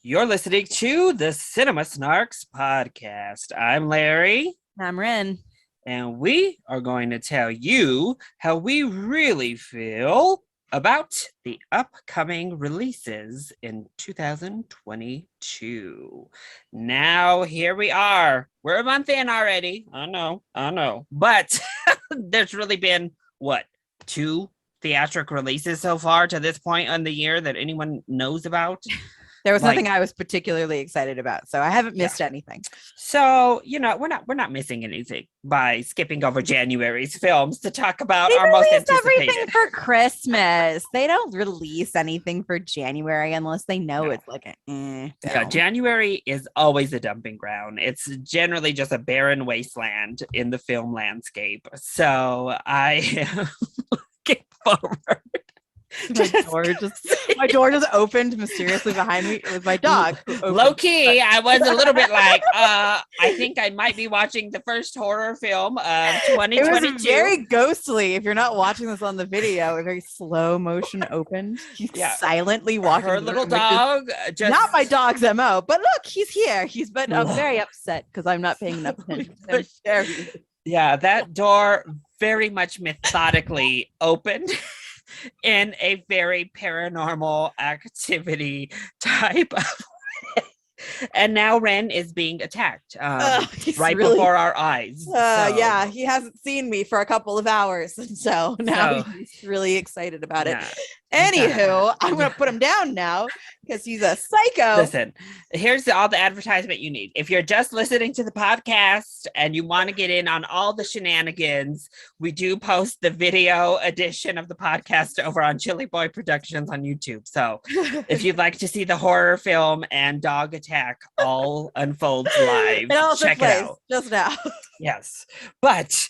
You're listening to the Cinema Snarks podcast. I'm Larry. I'm Ren. And we are going to tell you how we really feel about the upcoming releases in 2022. Now, here we are. We're a month in already. I know. But there's really been, what, 2 theatrical releases so far to this point in the year that anyone knows about? There was nothing I was particularly excited about, so I haven't missed anything. So, we're not missing anything by skipping over January's films to talk about our most anticipated. Everything for Christmas. They don't release anything for January unless they know it's like January is always a dumping ground. It's generally just a barren wasteland in the film landscape. So I am looking forward. My door just opened mysteriously behind me. It was my dog. Low key, I was a little bit like, I think I might be watching the first horror film of 2022. It was very ghostly. If you're not watching this on the video, a very slow motion opened. He's silently walking. Her little dog. Not my dog's MO, but look, he's here. I'm very upset because I'm not paying enough attention to him. Yeah, that door very much methodically opened. In a very paranormal activity type of way. And now Ren is being attacked before our eyes. Yeah, he hasn't seen me for a couple of hours. And so now he's really excited about it. Anywho, I'm going to put him down now because he's a psycho. Listen, here's all the advertisement you need. If you're just listening to the podcast and you want to get in on all the shenanigans, we do post the video edition of the podcast over on Chili Boy Productions on YouTube. So if you'd like to see the horror film and dog attack all unfolds live, check it out. Just now. Yes. But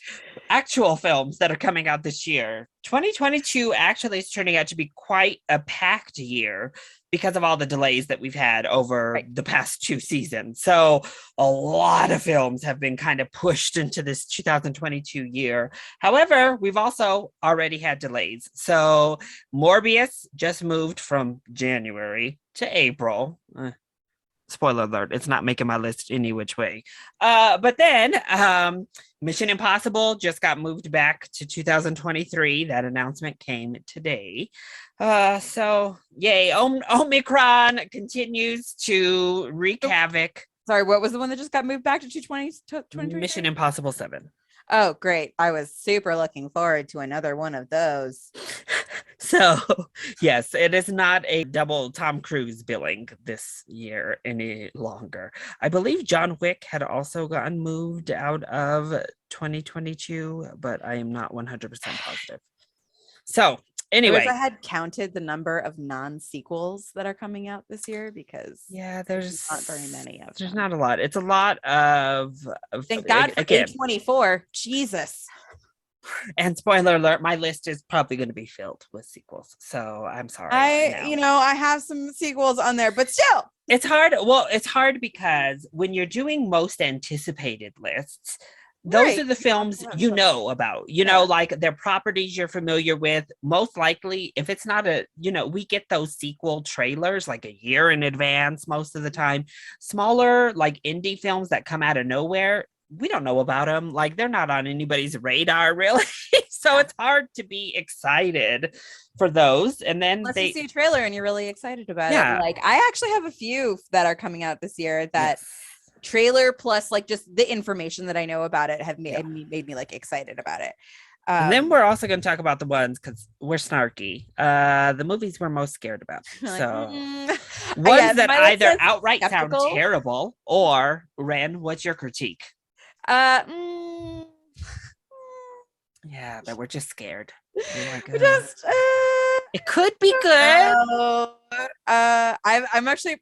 actual films that are coming out this year, 2022 actually is turning out to be quite a packed year because of all the delays that we've had over the past 2 seasons. So a lot of films have been kind of pushed into this 2022 year. However, we've also already had delays. So Morbius just moved from January to April. Spoiler alert, it's not making my list any which way. But then Mission Impossible just got moved back to 2023. That announcement came today. So yay, Omicron continues to wreak havoc. Sorry, what was the one that just got moved back to 2023? Mission Impossible 7. Oh, great. I was super looking forward to another one of those. So, yes, it is not a double Tom Cruise billing this year any longer. I believe John Wick had also gotten moved out of 2022, but I am not 100% positive. So, anyway. I had counted the number of non-sequels that are coming out this year because there's not very many of them. There's not a lot. It's a lot of thank God for A24. Jesus. And spoiler alert, my list is probably going to be filled with sequels. So I'm sorry. I have some sequels on there, but still. It's hard. Well, it's hard because when you're doing most anticipated lists, those are the films you know about, like they're properties you're familiar with. Most likely, if it's not we get those sequel trailers like a year in advance most of the time. Smaller, like indie films that come out of nowhere, we don't know about them. Like they're not on anybody's radar, really. So it's hard to be excited for those. And then unless you see a trailer and you're really excited about it. Like I actually have a few that are coming out this year that trailer plus like just the information that I know about it have made me like excited about it. And then we're also going to talk about the ones because we're snarky. The movies we're most scared about. So ones that either outright skeptical. Sound terrible or Ren, what's your critique? Yeah, but we're just scared. Like, it could be good. I'm actually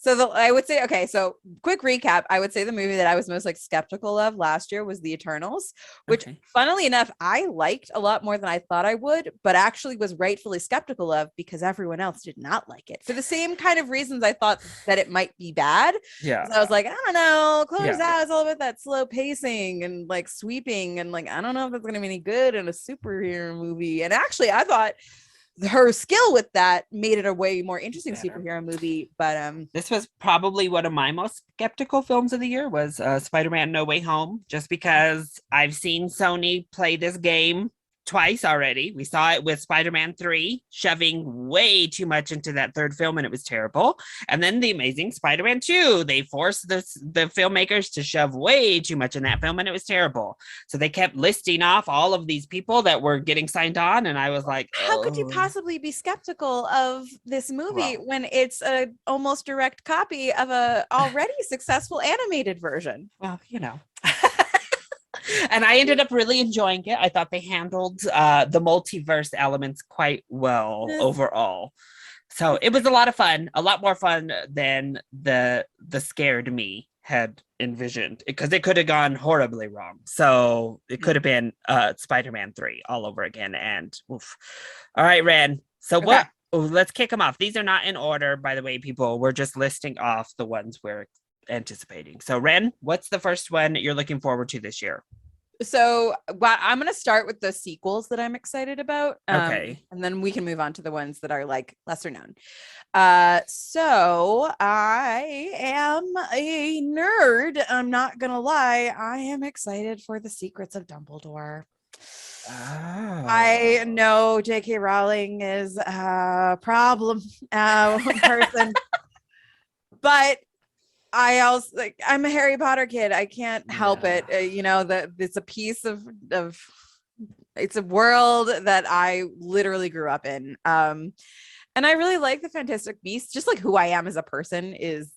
I would say, okay, so quick recap. I would say the movie that I was most like skeptical of last year was The Eternals, which funnily enough, I liked a lot more than I thought I would, but actually was rightfully skeptical of because everyone else did not like it for the same kind of reasons I thought that it might be bad. Yeah. So I was like, I don't know, Chloe's out. It's all about that slow pacing and like sweeping. And like, I don't know if that's going to be any good in a superhero movie. And actually I thought her skill with that made it a way more interesting Better. superhero movie. But this was probably one of my most skeptical films of the year was Spider-Man No Way Home, just because I've seen Sony play this game twice already. We saw it with Spider-Man 3, shoving way too much into that third film, and it was terrible. And then The Amazing Spider-Man 2, they forced the filmmakers to shove way too much in that film, and it was terrible. So they kept listing off all of these people that were getting signed on, and I was like, how could you possibly be skeptical of this movie when it's a almost direct copy of a already successful animated version? Well, you know. And I ended up really enjoying it. I thought they handled the multiverse elements quite well overall. So it was a lot of fun, a lot more fun than the scared me had envisioned, because it could have gone horribly wrong. So it could have been Spider-Man 3 all over again. And oof. All right, Ren. So what? Oh, let's kick them off. These are not in order, by the way, people. We're just listing off the ones we're anticipating. So Ren, what's the first one you're looking forward to this year? So I'm going to start with the sequels that I'm excited about. Okay. And then we can move on to the ones that are like lesser known. So I am a nerd. I'm not going to lie. I am excited for the Secrets of Dumbledore. Oh. I know J.K. Rowling is a problem person, but I also I'm a Harry Potter kid. I can't help it. That it's a piece of it's a world that I literally grew up in. And I really like the Fantastic Beasts. Just like who I am as a person is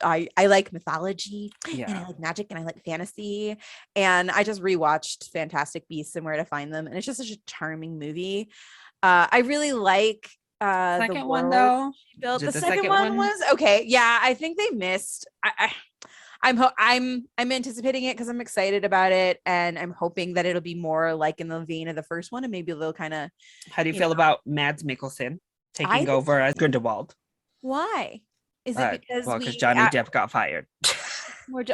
I like mythology and I like magic and I like fantasy. And I just rewatched Fantastic Beasts and Where to Find Them. And it's just such a charming movie. I really like second one though. The second one was okay. Yeah, I think they missed. I'm anticipating it because I'm excited about it, and I'm hoping that it'll be more like in the vein of the first one, and maybe they'll kind of. How do you feel about Mads Mikkelsen taking over as Grindelwald? Why? Is it because Johnny Depp got fired?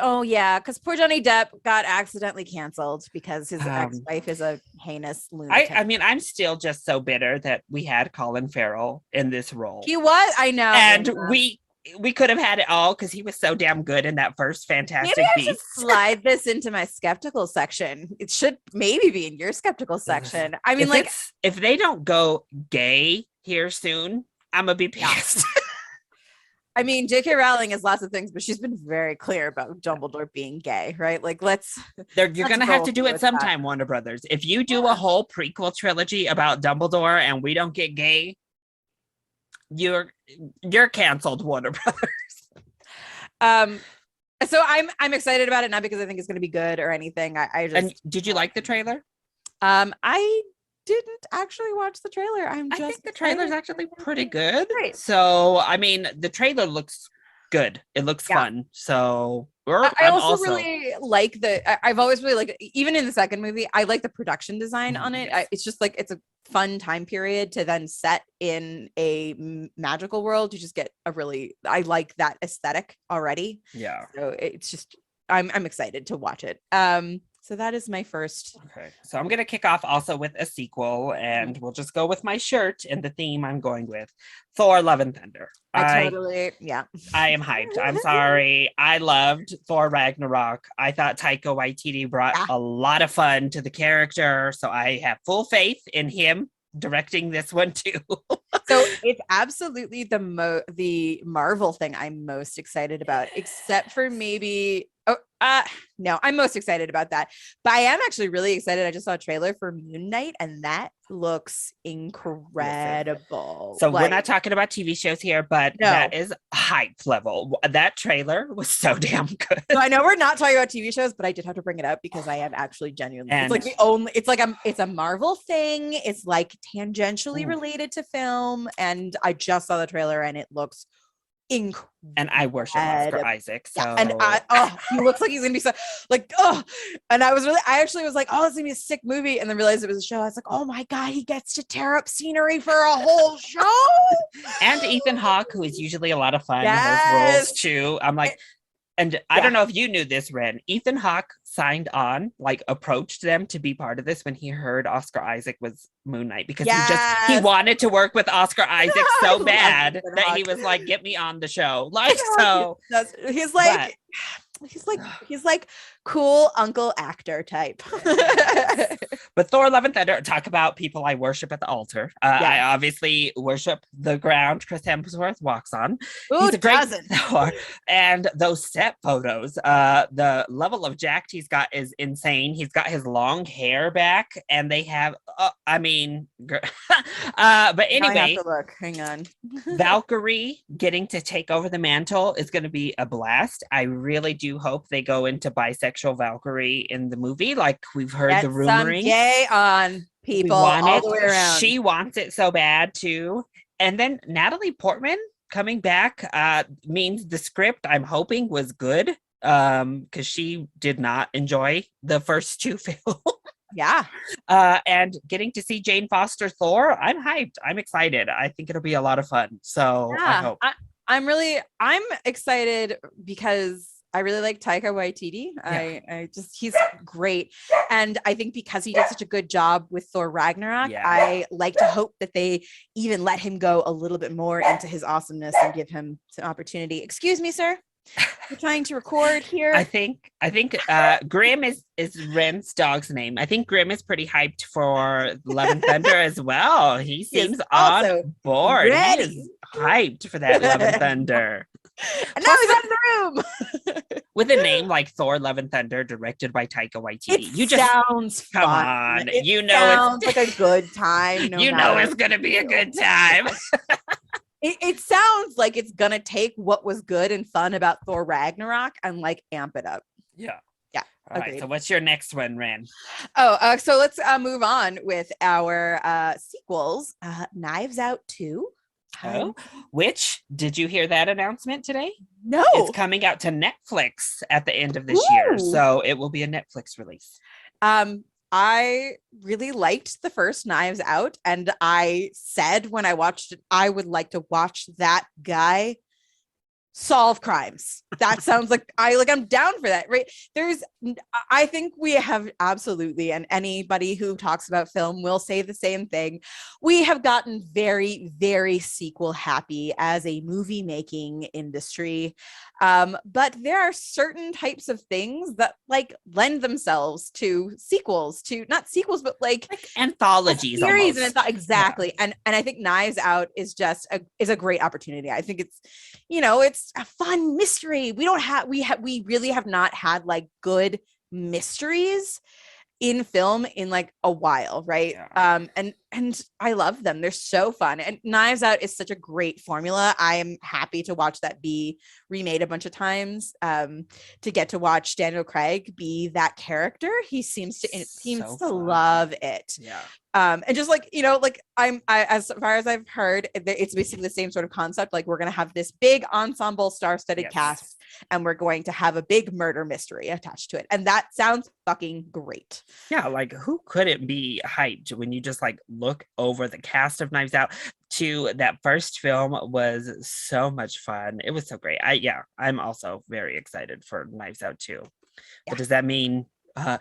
Oh yeah, because poor Johnny Depp got accidentally canceled because his ex-wife is a heinous lunatic. I mean, I'm still just so bitter that we had Colin Farrell in this role. He was, I know, and we could have had it all because he was so damn good in that first Fantastic Beasts. I should slide this into my skeptical section. It should maybe be in your skeptical section. I mean, if they don't go gay here soon, I'm gonna be pissed. I mean, J.K. Rowling has lots of things, but she's been very clear about Dumbledore being gay, right? Like, you're going to have to do it sometime, Warner Brothers. If you do a whole prequel trilogy about Dumbledore and we don't get gay, you're canceled, Warner Brothers. So I'm excited about it, not because I think it's going to be good or anything. I just. And did you like the trailer? I didn't actually watch the trailer. I think the trailer's actually pretty good. Right. So, I mean, the trailer looks good. It looks fun. So, I also really like I've always really liked, even in the second movie, I like the production design on it. It's just like, it's a fun time period to then set in a magical world. You just get I like that aesthetic already. Yeah. So it's just, I'm excited to watch it. So that is my first. Okay. So I'm going to kick off also with a sequel, and we'll just go with my shirt and the theme I'm going with. Thor, Love and Thunder. I am hyped. I'm sorry. I loved Thor Ragnarok. I thought Taika Waititi brought a lot of fun to the character. So I have full faith in him directing this one too. So it's absolutely the Marvel thing I'm most excited about, except for maybe no, I'm most excited about that. But I am actually really excited. I just saw a trailer for Moon Knight and that looks incredible. So we're not talking about TV shows here, but that is hype level. That trailer was so damn good. So I know we're not talking about TV shows, but I did have to bring it up because I am actually genuinely. It's a Marvel thing. It's like tangentially related to film, and I just saw the trailer and it looks incredible. And I worship Oscar Isaac. So and he looks like he's gonna be so and I actually was like, oh, it's gonna be a sick movie, and then realized it was a show. I was like, oh my god, he gets to tear up scenery for a whole show. And Ethan Hawke, who is usually a lot of fun in those roles too. I'm like, And I don't know if you knew this, Ren. Ethan Hawke signed on, like approached them to be part of this when he heard Oscar Isaac was Moon Knight, because he wanted to work with Oscar Isaac so bad that he was like, get me on the show. Like, so he's like, he's like cool uncle actor type. But Thor Love and Thunder, talk about people I worship at the altar. I obviously worship the ground Chris Hemsworth walks on. He's a great Thor. And those set photos, the level of jacked he's got is insane. He's got his long hair back, and they have but anyway, I have to look. Hang on. Valkyrie getting to take over the mantle is going to be a blast. I really do hope they go into bisexual Valkyrie in the movie, like we've heard the rumoring. Some gay on people all the way around. She wants it so bad too. And then Natalie Portman coming back means the script, I'm hoping, was good, because she did not enjoy the first two films. Yeah. And getting to see Jane Foster Thor, I'm hyped. I'm excited. I think it'll be a lot of fun. So I hope. I'm excited because I really like Taika Waititi. I just, he's great. And I think because he did such a good job with Thor Ragnarok, I like to hope that they even let him go a little bit more into his awesomeness and give him some opportunity. Excuse me, sir. We're trying to record here. I think Grim is Ren's dog's name. I think Grim is pretty hyped for Love and Thunder as well. He seems on board. Ready. He is hyped for that Love and Thunder. And now he's in the room. With a name like Thor Love and Thunder, directed by Taika Waititi. It sounds come fun. on. It you know sounds like a good time. You know it's gonna be a good time. It sounds like it's gonna take what was good and fun about Thor Ragnarok and like amp it up. Yeah. All Agreed. right, so what's your next one, Ren? So let's move on with our sequels. Knives Out 2. Which, did you hear that announcement today? No. It's coming out to Netflix at the end of this year, so it will be a Netflix release. I really liked the first Knives Out, and I said when I watched it, I would like to watch that guy solve crimes. That sounds like I'm down for that, right? I think we have absolutely, and anybody who talks about film will say the same thing. We have gotten very, very sequel happy as a movie making industry. But there are certain types of things that like lend themselves to sequels, to not sequels, but like anthologies, series. Exactly. Yeah. And I think Knives Out is just a great opportunity. I think it's, it's a fun mystery. We really have not had like good mysteries in film in like a while, right? Yeah. And I love them. They're so fun. And Knives Out is such a great formula. I am happy to watch that be remade a bunch of times. To get to watch Daniel Craig be that character. He seems to love it. Yeah. And just like, as far as I've heard, it's basically the same sort of concept. Like we're going to have this big ensemble star-studded cast, and we're going to have a big murder mystery attached to it. And that sounds fucking great. Yeah. Like who couldn't be hyped when you just like look over the cast of Knives Out? To that first film was so much fun. It was so great. I'm also very excited for Knives Out 2. Yeah. But does that mean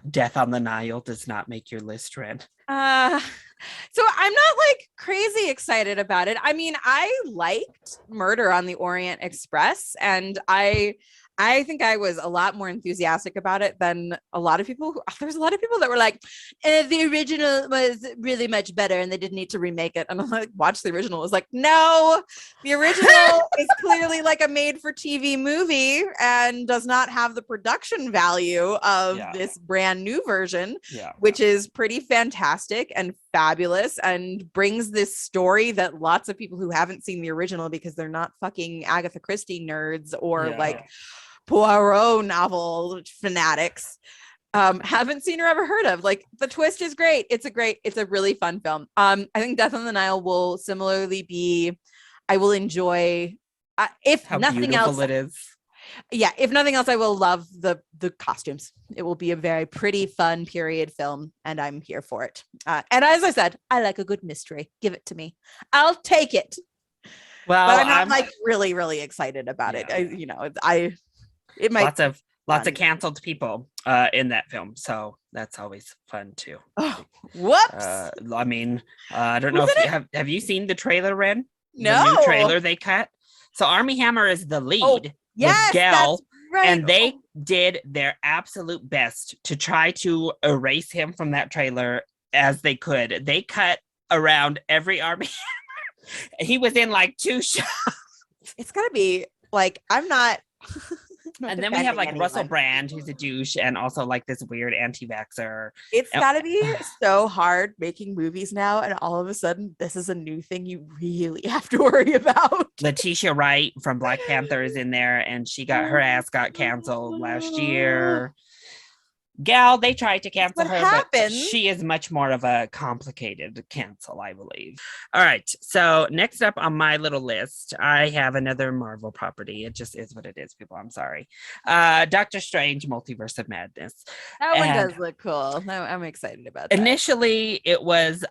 Death on the Nile does not make your list, Ren? So I'm not like crazy excited about it. I mean, I liked Murder on the Orient Express, and I think I was a lot more enthusiastic about it than a lot of people. There's a lot of people that were like, the original was really much better and they didn't need to remake it. And I'm like, watch the original. It was like, no, the original is clearly like a made for TV movie and does not have the production value of this brand new version, which is pretty fantastic and fabulous and brings this story that lots of people who haven't seen the original because they're not fucking Agatha Christie nerds or like Poirot novel fanatics haven't seen or ever heard of. Like the twist is great. It's a really fun film. I think Death on the Nile will similarly be, I will enjoy if how nothing else it is. Yeah, if nothing else, I will love the costumes. It will be a very pretty, fun period film, and I'm here for it. And as I said, I like a good mystery. Give it to me. I'll take it. Well, but I'm not like really, really excited about it. It might lots of canceled people in that film, so that's always fun too. Oh, whoops. I mean, I don't know if you have you seen the trailer, Ren? No. The new trailer they cut. So Armie Hammer is the lead. Yes, with Gal, that's right. and they did their absolute best to try to erase him from that trailer as they could. They cut around every Armie Hammer. He was in like 2 shots. It's gonna be like I'm not. And then we have like Russell Brand, who's a douche, and also like this weird anti-vaxxer. It's gotta be so hard making movies now, and all of a sudden, this is a new thing you really have to worry about. Letitia Wright from Black Panther is in there, and her ass got canceled last year. Gal, they tried to cancel her, but she is much more of a complicated cancel, I believe. All right, so next up on my little list, I have another Marvel property. It just is what it is, people. I'm sorry. Doctor Strange, Multiverse of Madness. That one does look cool. I'm excited about that. Initially,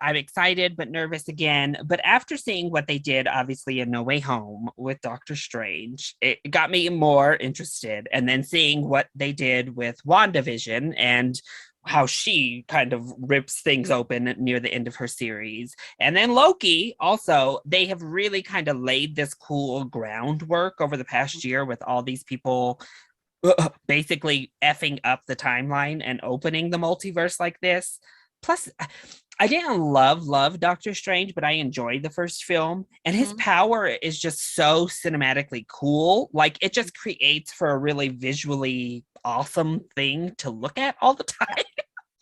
I'm excited but nervous again. But after seeing what they did, obviously, in No Way Home with Doctor Strange, it got me more interested. And then seeing what they did with WandaVision and how she kind of rips things open near the end of her series. And then Loki, also, they have really kind of laid this cool groundwork over the past year with all these people basically effing up the timeline and opening the multiverse like this. Plus, I didn't love Doctor Strange, but I enjoyed the first film, and his power is just so cinematically cool. Like, it just creates for a really visually awesome thing to look at all the time.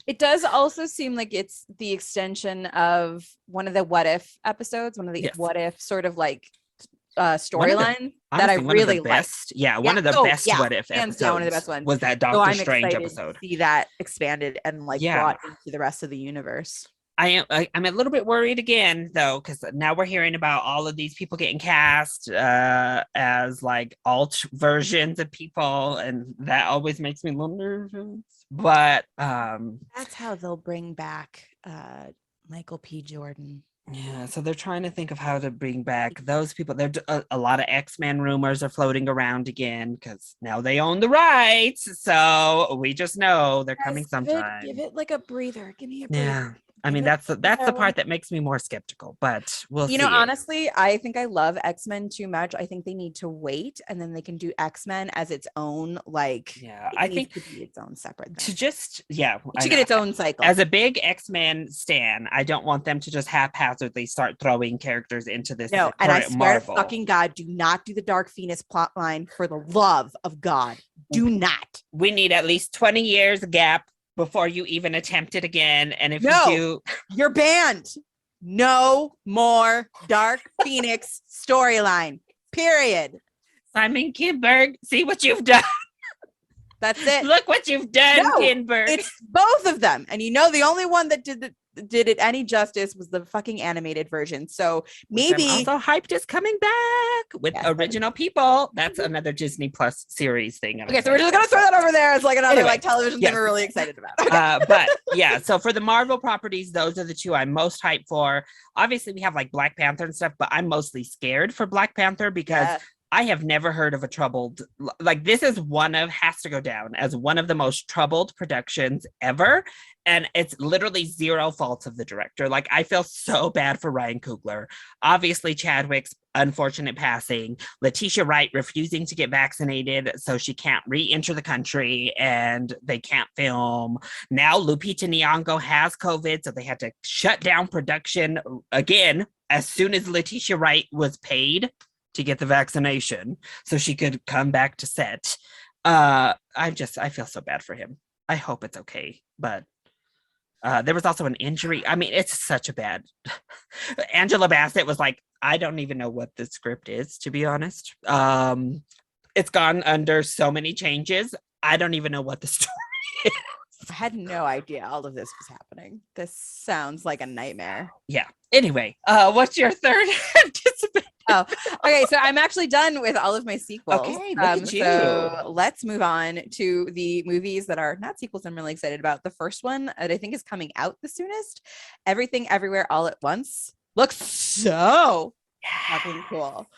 It does also seem like it's the extension of one of the What If episodes, one of the What If sort of like storyline that I really liked. One of the best What If episodes. One of the best ones was that Doctor Strange episode. To see that expanded and like brought into the rest of the universe. I'm a little bit worried again, though, because now we're hearing about all of these people getting cast as like alt versions of people, and that always makes me a little nervous. But that's how they'll bring back Michael P. Jordan. Yeah, so they're trying to think of how to bring back those people. There's a lot of X-Men rumors are floating around again because now they own the rights. So we just know they're coming sometime. Give it like a breather. Give me a breather. Yeah. I mean, that's the part that makes me more skeptical, but we'll see. Honestly, I think I love X-Men too much. I think they need to wait, and then they can do X-Men as its own, like, I think to be its own separate thing. To get its own cycle. As a big X-Men stan, I don't want them to just haphazardly start throwing characters into this. No, and I swear to fucking God, do not do the Dark Phoenix plotline for the love of God. Do not. We need at least 20 years gap before you even attempt it again. And if you do, you're banned. No more Dark Phoenix storyline. Period. Simon Kinberg, see what you've done. That's it. Look what you've done, Kinberg. It's both of them. And the only one that did it any justice was the fucking animated version. So maybe I'm also hyped is coming back with original people. That's another Disney Plus series thing. Okay, so we're just gonna throw that over there as like another like television thing we're really excited about. Okay. But yeah, so for the Marvel properties, those are the two I'm most hyped for. Obviously, we have like Black Panther and stuff, but I'm mostly scared for Black Panther because I have never heard of a troubled, like this is has to go down as one of the most troubled productions ever. And it's literally zero faults of the director. Like, I feel so bad for Ryan Coogler. Obviously, Chadwick's unfortunate passing, Letitia Wright refusing to get vaccinated, so she can't re-enter the country and they can't film. Now Lupita Nyong'o has COVID, so they had to shut down production again as soon as Letitia Wright was paid to get the vaccination so she could come back to set. I feel so bad for him. I hope it's okay, but there was also an injury. I mean, it's such a bad. Angela Bassett was like, I don't even know what the script is, to be honest. It's gone under so many changes. I don't even know what the story is. I had no idea all of this was happening. This sounds like a nightmare. Yeah. Anyway, what's your third anticipated? Oh, okay. So I'm actually done with all of my sequels. Okay, look at you. So let's move on to the movies that are not sequels I'm really excited about. The first one that I think is coming out the soonest, Everything Everywhere All at Once. Looks so fucking cool.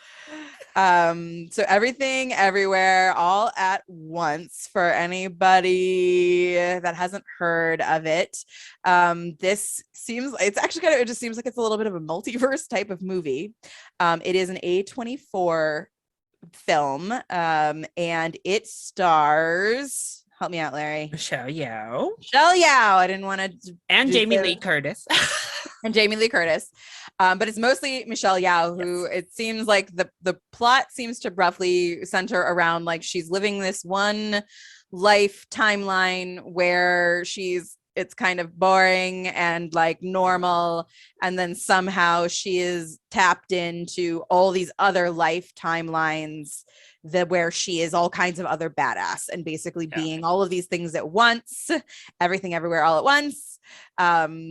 So Everything Everywhere All at Once, for anybody that hasn't heard of it. This seems, it's actually kind of, it just seems like it's a little bit of a multiverse type of movie. It is an A24 film, and it stars, help me out, Larry. Michelle Yeoh. I didn't want to. And Jamie Lee Curtis. And Jamie Lee Curtis. But it's mostly Michelle Yeoh, who it seems like the plot seems to roughly center around, like, she's living this one life timeline where it's kind of boring and like normal, and then somehow she is tapped into all these other life timelines where she is all kinds of other badass, and basically being all of these things at once, everything everywhere all at once,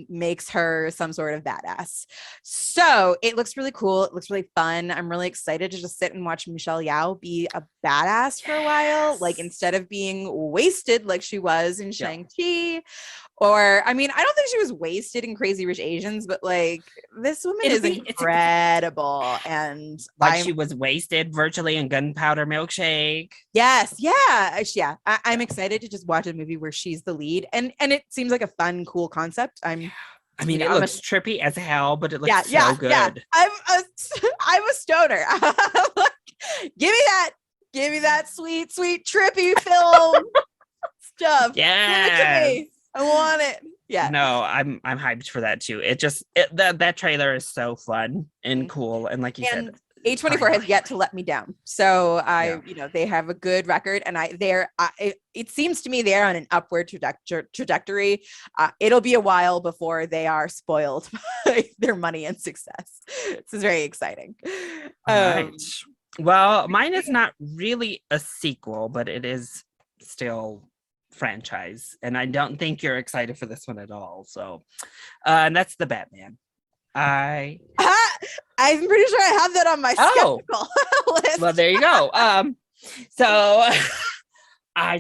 makes her some sort of badass. So it looks really cool. It looks really fun. I'm really excited to just sit and watch Michelle Yeoh be a badass for a while, like, instead of being wasted like she was in Shang-Chi. Or, I mean, I don't think she was wasted in Crazy Rich Asians, but like, this woman is incredible. And she was wasted virtually in Gunpowder Milkshake. Yes. Yeah. I'm excited to just watch a movie where she's the lead. And it seems like a fun, cool concept. I mean, it looks trippy as hell, but it looks so good. Yeah. I'm a stoner. Give me that sweet, sweet, trippy film stuff. Yeah. Give it to me. I want it. Yeah. No, I'm hyped for that too. That trailer is so fun and cool. And like you said, A24 has yet to let me down. So they have a good record, and it seems to me they're on an upward trajectory. It'll be a while before they are spoiled by their money and success. This is very exciting. Right. Well, mine is not really a sequel, but it is still franchise, and I don't think you're excited for this one at all. So, and that's the Batman. I'm pretty sure I have that on my skeptical list. Well, there you go. So I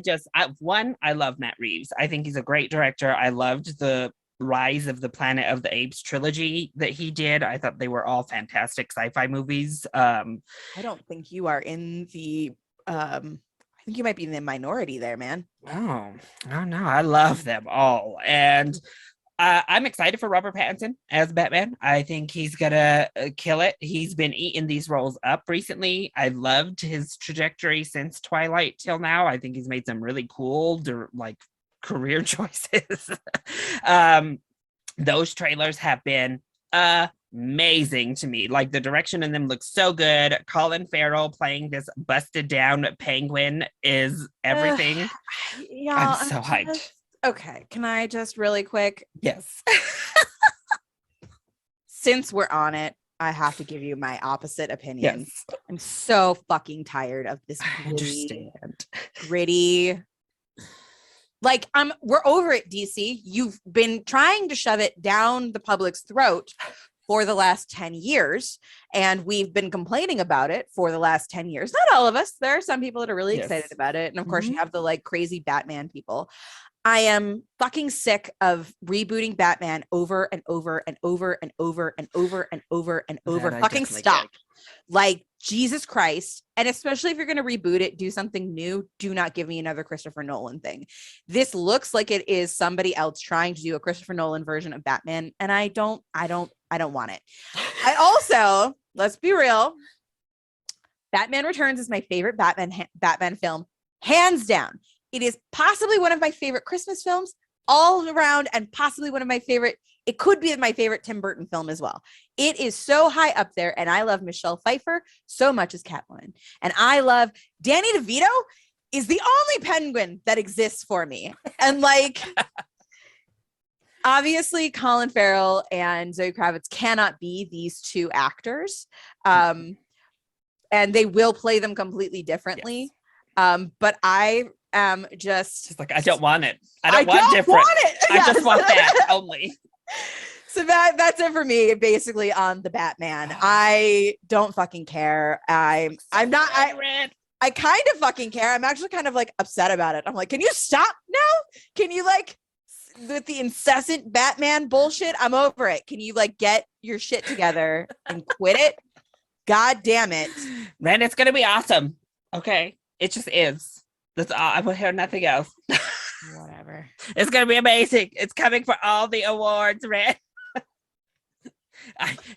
love Matt Reeves. I think he's a great director. I loved the Rise of the Planet of the Apes trilogy that he did. I thought they were all fantastic sci-fi movies. I don't think you are in the I think you might be in the minority there, man. Oh no, I love them all. And I'm excited for Robert Pattinson as Batman. I think he's gonna kill it. He's been eating these roles up recently. I loved his trajectory since Twilight till now. I think he's made some really cool career choices. Those trailers have been amazing to me. Like, the direction in them looks so good. Colin Farrell playing this busted down penguin is everything. I'm so hyped. Okay, can I just really quick? Yes. Since we're on it, I have to give you my opposite opinion. Yes. I'm so fucking tired of this gritty. Like, we're over it, DC. You've been trying to shove it down the public's throat for the last 10 years, and we've been complaining about it for the last 10 years. Not all of us. There are some people that are really excited about it. And of course, you have the like crazy Batman people. I am fucking sick of rebooting Batman over and over and over and over and over and over and over. Fucking stop. Like, Jesus Christ. And especially if you're going to reboot it, do something new. Do not give me another Christopher Nolan thing. This looks like it is somebody else trying to do a Christopher Nolan version of Batman. And I don't want it. I also, let's be real, Batman Returns is my favorite Batman film, hands down. It is possibly one of my favorite Christmas films all around, and possibly one of my favorite, it could be my favorite Tim Burton film as well. It is so high up there, and I love Michelle Pfeiffer so much as Catwoman. And I love Danny DeVito is the only penguin that exists for me. And like, obviously Colin Farrell and Zoe Kravitz cannot be these two actors. And they will play them completely differently. Yes. But I am just like, I don't want it. I don't want different. I just want that only. So that's it for me, basically, on the Batman. I don't fucking care. I kind of fucking care. I'm actually kind of like upset about it. I'm like, can you stop now? Can you like, with the incessant Batman bullshit? I'm over it. Can you like get your shit together and quit it? God damn it. Man, it's gonna be awesome. Okay. It just is. That's all. I will hear nothing else. Whatever. It's gonna be amazing. It's coming for all the awards, Ren.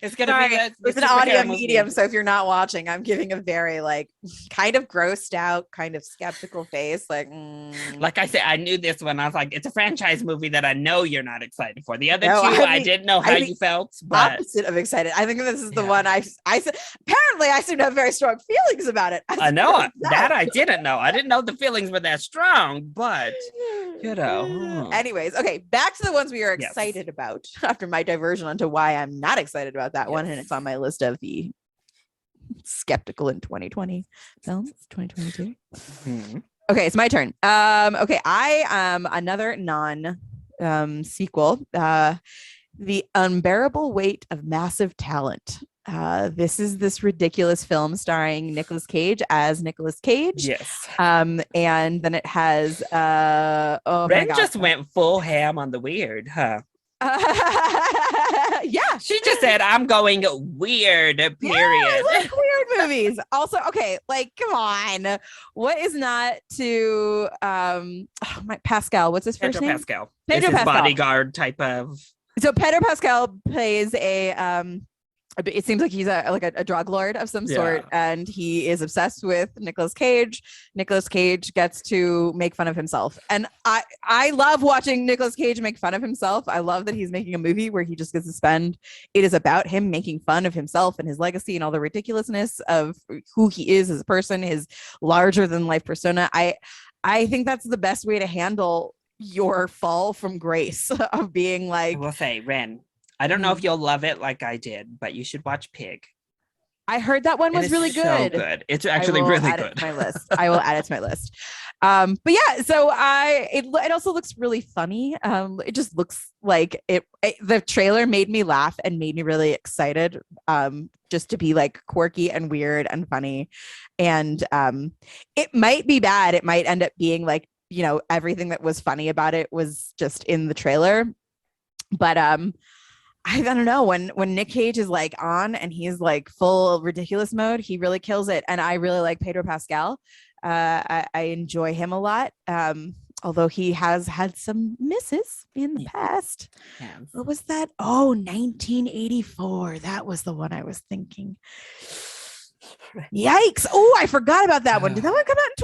It's gonna be it's an audio medium, so if you're not watching, I'm giving a very like kind of grossed out, kind of skeptical face. Like I said, I knew this one. I was like, it's a franchise movie that I know you're not excited for. The other two, I didn't know how you felt, but opposite of excited. I think this is the one I said. Apparently, I seem to have very strong feelings about it. I know that I didn't know. I didn't know the feelings were that strong, but you know. Anyways, okay, back to the ones we are excited about after my diversion onto why I'm not excited about that one, and it's on my list of the skeptical in 2020 films. 2022. Okay, it's my turn. Okay, I am another sequel. The Unbearable Weight of Massive Talent. This is this ridiculous film starring Nicolas Cage as Nicolas Cage. Yes. And then it has Ren just went full ham on the weird, huh? Yeah, she just said I'm going weird, period. Yeah, I like weird movies. Also, okay, like come on, what is not to Pascal, what's his first name? Pascal. Pedro Pascal, bodyguard type of. So Pedro Pascal plays it seems like he's a drug lord of some sort, and he is obsessed with Nicolas Cage. Nicolas Cage gets to make fun of himself, and I love watching Nicolas Cage make fun of himself. I love that he's making a movie where he just gets to spend. It is about him making fun of himself and his legacy and all the ridiculousness of who he is as a person, his larger than life persona. I think that's the best way to handle your fall from grace of being like. I will say, Ren, I don't know if you'll love it like I did, but you should watch Pig. I heard that one was really good. So good. It's actually really good. It to my list. I will add it to my list. But yeah, so it also looks really funny. It just looks like the trailer made me laugh and made me really excited. Just to be like quirky and weird and funny. And it might be bad. It might end up being like, you know, everything that was funny about it was just in the trailer. But I don't know, when Nick Cage is like on and he's like full ridiculous mode, he really kills it. And I really like Pedro Pascal. I enjoy him a lot. Although he has had some misses in the past. Yeah. What was that? Oh, 1984. That was the one I was thinking. Yikes. Oh, I forgot about that one. Did that one come out in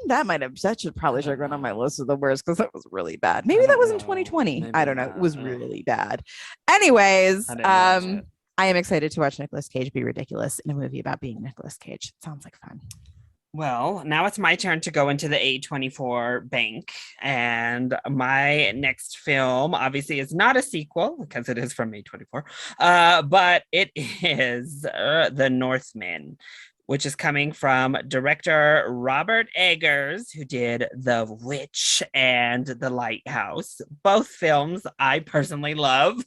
2021? That should probably run on my list of the worst because that was really bad. Maybe that was in 2020. I don't know. It was really bad. Anyways, I am excited to watch Nicolas Cage be ridiculous in a movie about being Nicolas Cage. It sounds like fun. Well, now it's my turn to go into the A24 bank. And my next film, obviously, is not a sequel because it is from A24, but it is The Northmen, which is coming from director Robert Eggers, who did The Witch and The Lighthouse. Both films I personally love.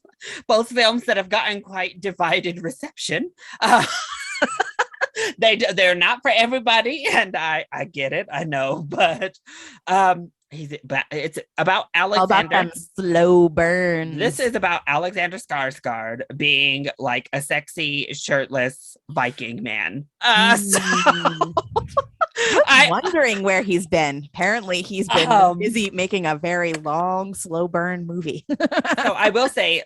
Both films that have gotten quite divided reception. They're not for everybody, and I get it, I know, but it's about Alexander. All about slow burn. This is about Alexander Skarsgård being like a sexy shirtless Viking man. I'm wondering where he's been. Apparently he's been busy making a very long slow burn movie. So I will say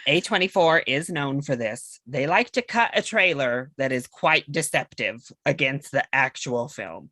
A24 is known for this. They like to cut a trailer that is quite deceptive against the actual film.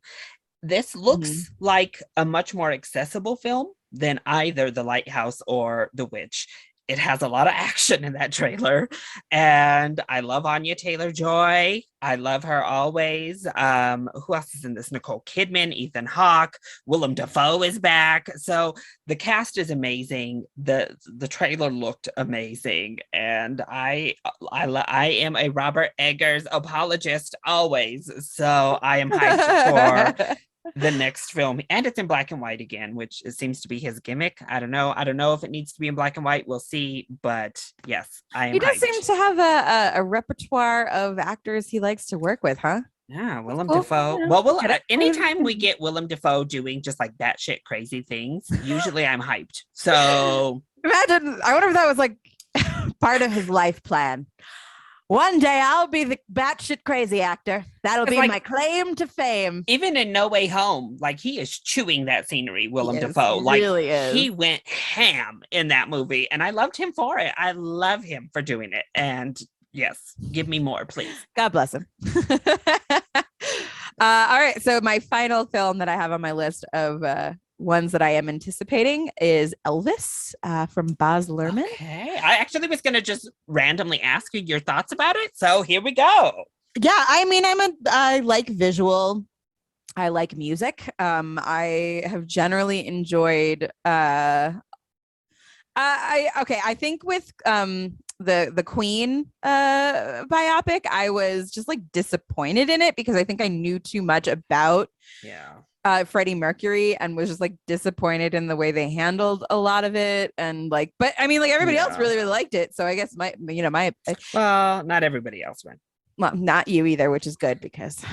This looks like a much more accessible film than either The Lighthouse or The Witch. It has a lot of action in that trailer. And I love Anya Taylor-Joy. I love her always. Who else is in this? Nicole Kidman, Ethan Hawke, Willem Dafoe is back. So the cast is amazing. The trailer looked amazing. And I am a Robert Eggers apologist always. So I am hyped for the next film, and it's in black and white again, which seems to be his gimmick. I don't know if it needs to be in black and white. We'll see, but yes, I am. He does seem to have a repertoire of actors he likes to work with, huh? Yeah, Willem Dafoe. Well, anytime we get Willem Dafoe doing just like batshit crazy things, usually I'm hyped. So imagine, I wonder if that was like part of his life plan. One day I'll be the batshit crazy actor. That'll be my claim to fame. Even in No Way Home, like he is chewing that scenery, Willem Dafoe. He really is. He went ham in that movie, and I loved him for it. I love him for doing it. And yes, give me more, please. God bless him. All right. So my final film that I have on my list of ones that I am anticipating is Elvis from Baz Luhrmann. Okay. I actually was going to just randomly ask you your thoughts about it. So here we go. Yeah. I mean, I like visual. I like music. I have generally enjoyed I think with the Queen biopic, I was just like disappointed in it because I think I knew too much about Freddie Mercury and was just like disappointed in the way they handled a lot of it. And like, but I mean, like everybody else really, really liked it. So I guess well, not everybody else went. Well, not you either, which is good because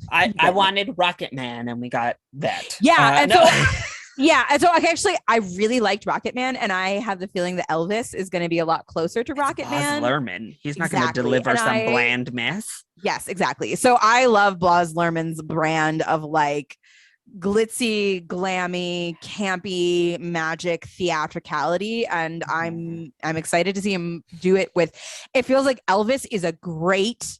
I wanted Rocket Man and we got that. Yeah. And so yeah. And so I really liked Rocket Man, and I have the feeling that Elvis is going to be a lot closer to Rocket Man. Baz Luhrmann. He's not going to deliver some bland mess. Yes, exactly. So I love Baz Luhrmann's brand of like glitzy, glammy, campy, magic theatricality, and I'm excited to see him do it with. It feels like Elvis is a great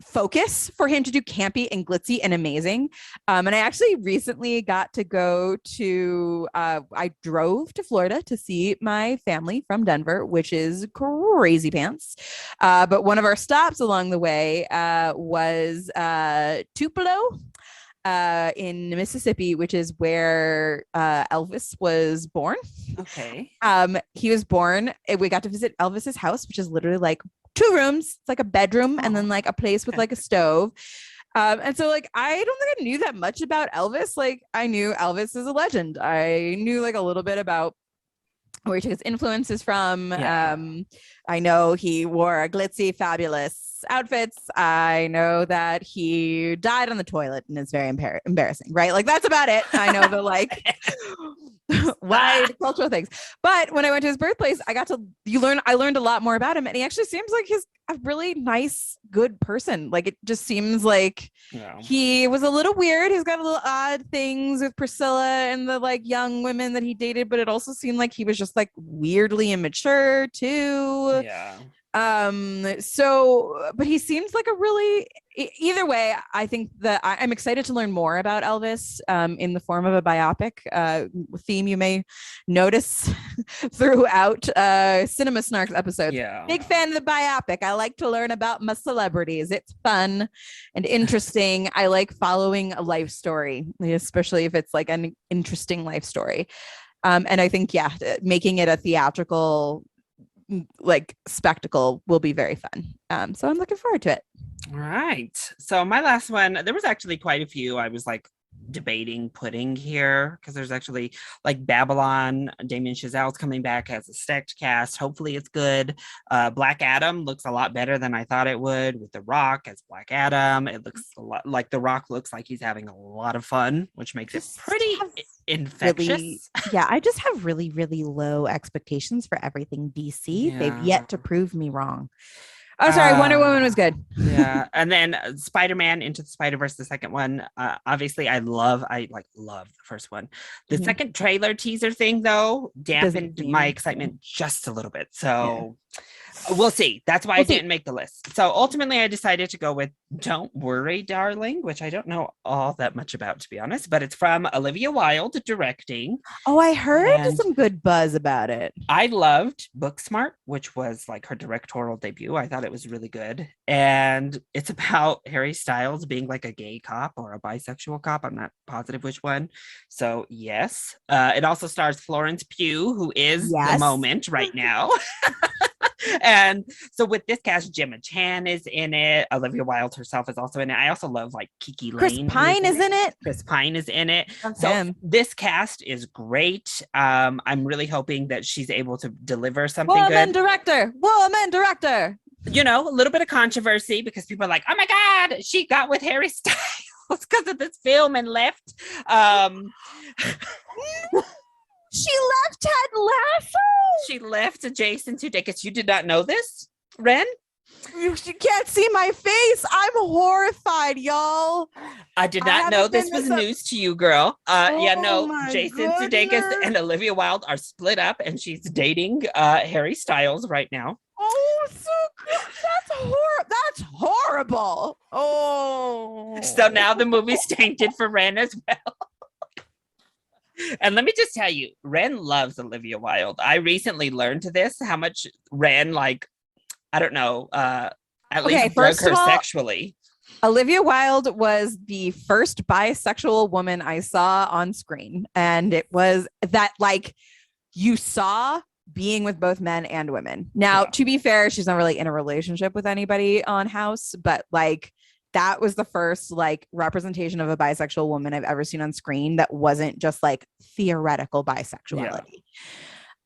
focus for him to do campy and glitzy and amazing. And I actually recently got to go to I drove to Florida to see my family from Denver, which is crazy pants. But one of our stops along the way was Tupelo in Mississippi, which is where Elvis was born. Okay. He was born. We got to visit Elvis's house, which is literally like 2 rooms. It's like a bedroom and then like a place with like a stove. And so like I don't think I knew that much about Elvis. Like I knew Elvis is a legend. I knew like a little bit about where he took his influences from. I know he wore glitzy, fabulous outfits. I know that he died on the toilet and it's very embarrassing, right? Like that's about it. I know the like wide cultural things. But when I went to his birthplace, I learned a lot more about him, and he actually seems like he's a really nice, good person. Like it just seems like he was a little weird. He's got a little odd things with Priscilla and the like young women that he dated, but it also seemed like he was just like weirdly immature too. But he seems like a really, either way, I think that I'm excited to learn more about Elvis in the form of a biopic theme you may notice throughout Cinema Snarks episodes. Big fan of the biopic. I like to learn about my celebrities. It's fun and interesting. I like following a life story, especially if it's like an interesting life story. And I think, making it a theatrical like spectacle will be very fun. So I'm looking forward to it. All right. So my last one, there was actually quite a few I was like debating putting here because there's actually like Babylon. Damien Chazelle's coming back as a stacked cast. Hopefully it's good. Black Adam looks a lot better than I thought it would with The Rock as Black Adam. It looks a lot like The Rock looks like he's having a lot of fun, which makes it pretty infectious. I just have really, really low expectations for everything DC. They've yet to prove me wrong. Oh, sorry. Wonder Woman was good. And then Spider-Man Into the Spider-Verse, the second one. Obviously, I love the first one. The second trailer teaser thing, though, dampened my excitement just a little bit. So we'll see. That's why I didn't make the list. So ultimately, I decided to go with Don't Worry, Darling, which I don't know all that much about, to be honest, but it's from Olivia Wilde directing. Oh, I heard some good buzz about it. I loved Booksmart, which was like her directorial debut. I thought it was really good. And it's about Harry Styles being like a gay cop or a bisexual cop. I'm not positive which one. So yes. It also stars Florence Pugh, who is the moment right now. And so with this cast, Gemma Chan is in it. Olivia Wilde herself is also in it. I also love like Kiki Lane. Chris Pine is in it. Chris Pine is in it. So this cast is great. I'm really hoping that she's able to deliver something Woman good. Woman director. You know, a little bit of controversy because people are like, oh my God, she got with Harry Styles because of this film and left. She left Ted Lasso. She left Jason Sudeikis. You did not know this, Ren? You can't see my face. I'm horrified, y'all. I did not know this was news to you, girl. Jason Sudeikis and Olivia Wilde are split up, and she's dating Harry Styles right now. Oh, so good. That's horrible. Oh. So now the movie's tainted for Ren as well. And let me just tell you, Ren loves Olivia Wilde. I recently learned this, how much Ren, I don't know, at least drug her sexually. Olivia Wilde was the first bisexual woman I saw on screen. And it was that, you saw being with both men and women. Now, to be fair, she's not really in a relationship with anybody on House, but that was the first representation of a bisexual woman I've ever seen on screen that wasn't just theoretical bisexuality.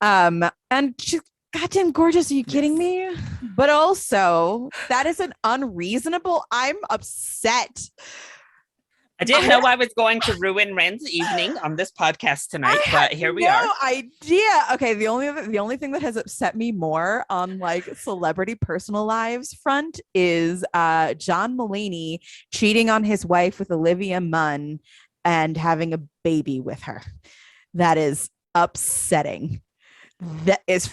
And she's goddamn gorgeous. Are you kidding me? But also, that is an unreasonable. I'm upset. I didn't know I was going to ruin Ren's evening on this podcast tonight, but here we are. No idea. Okay, the only thing that has upset me more on celebrity personal lives front is John Mulaney cheating on his wife with Olivia Munn and having a baby with her. That is upsetting. That is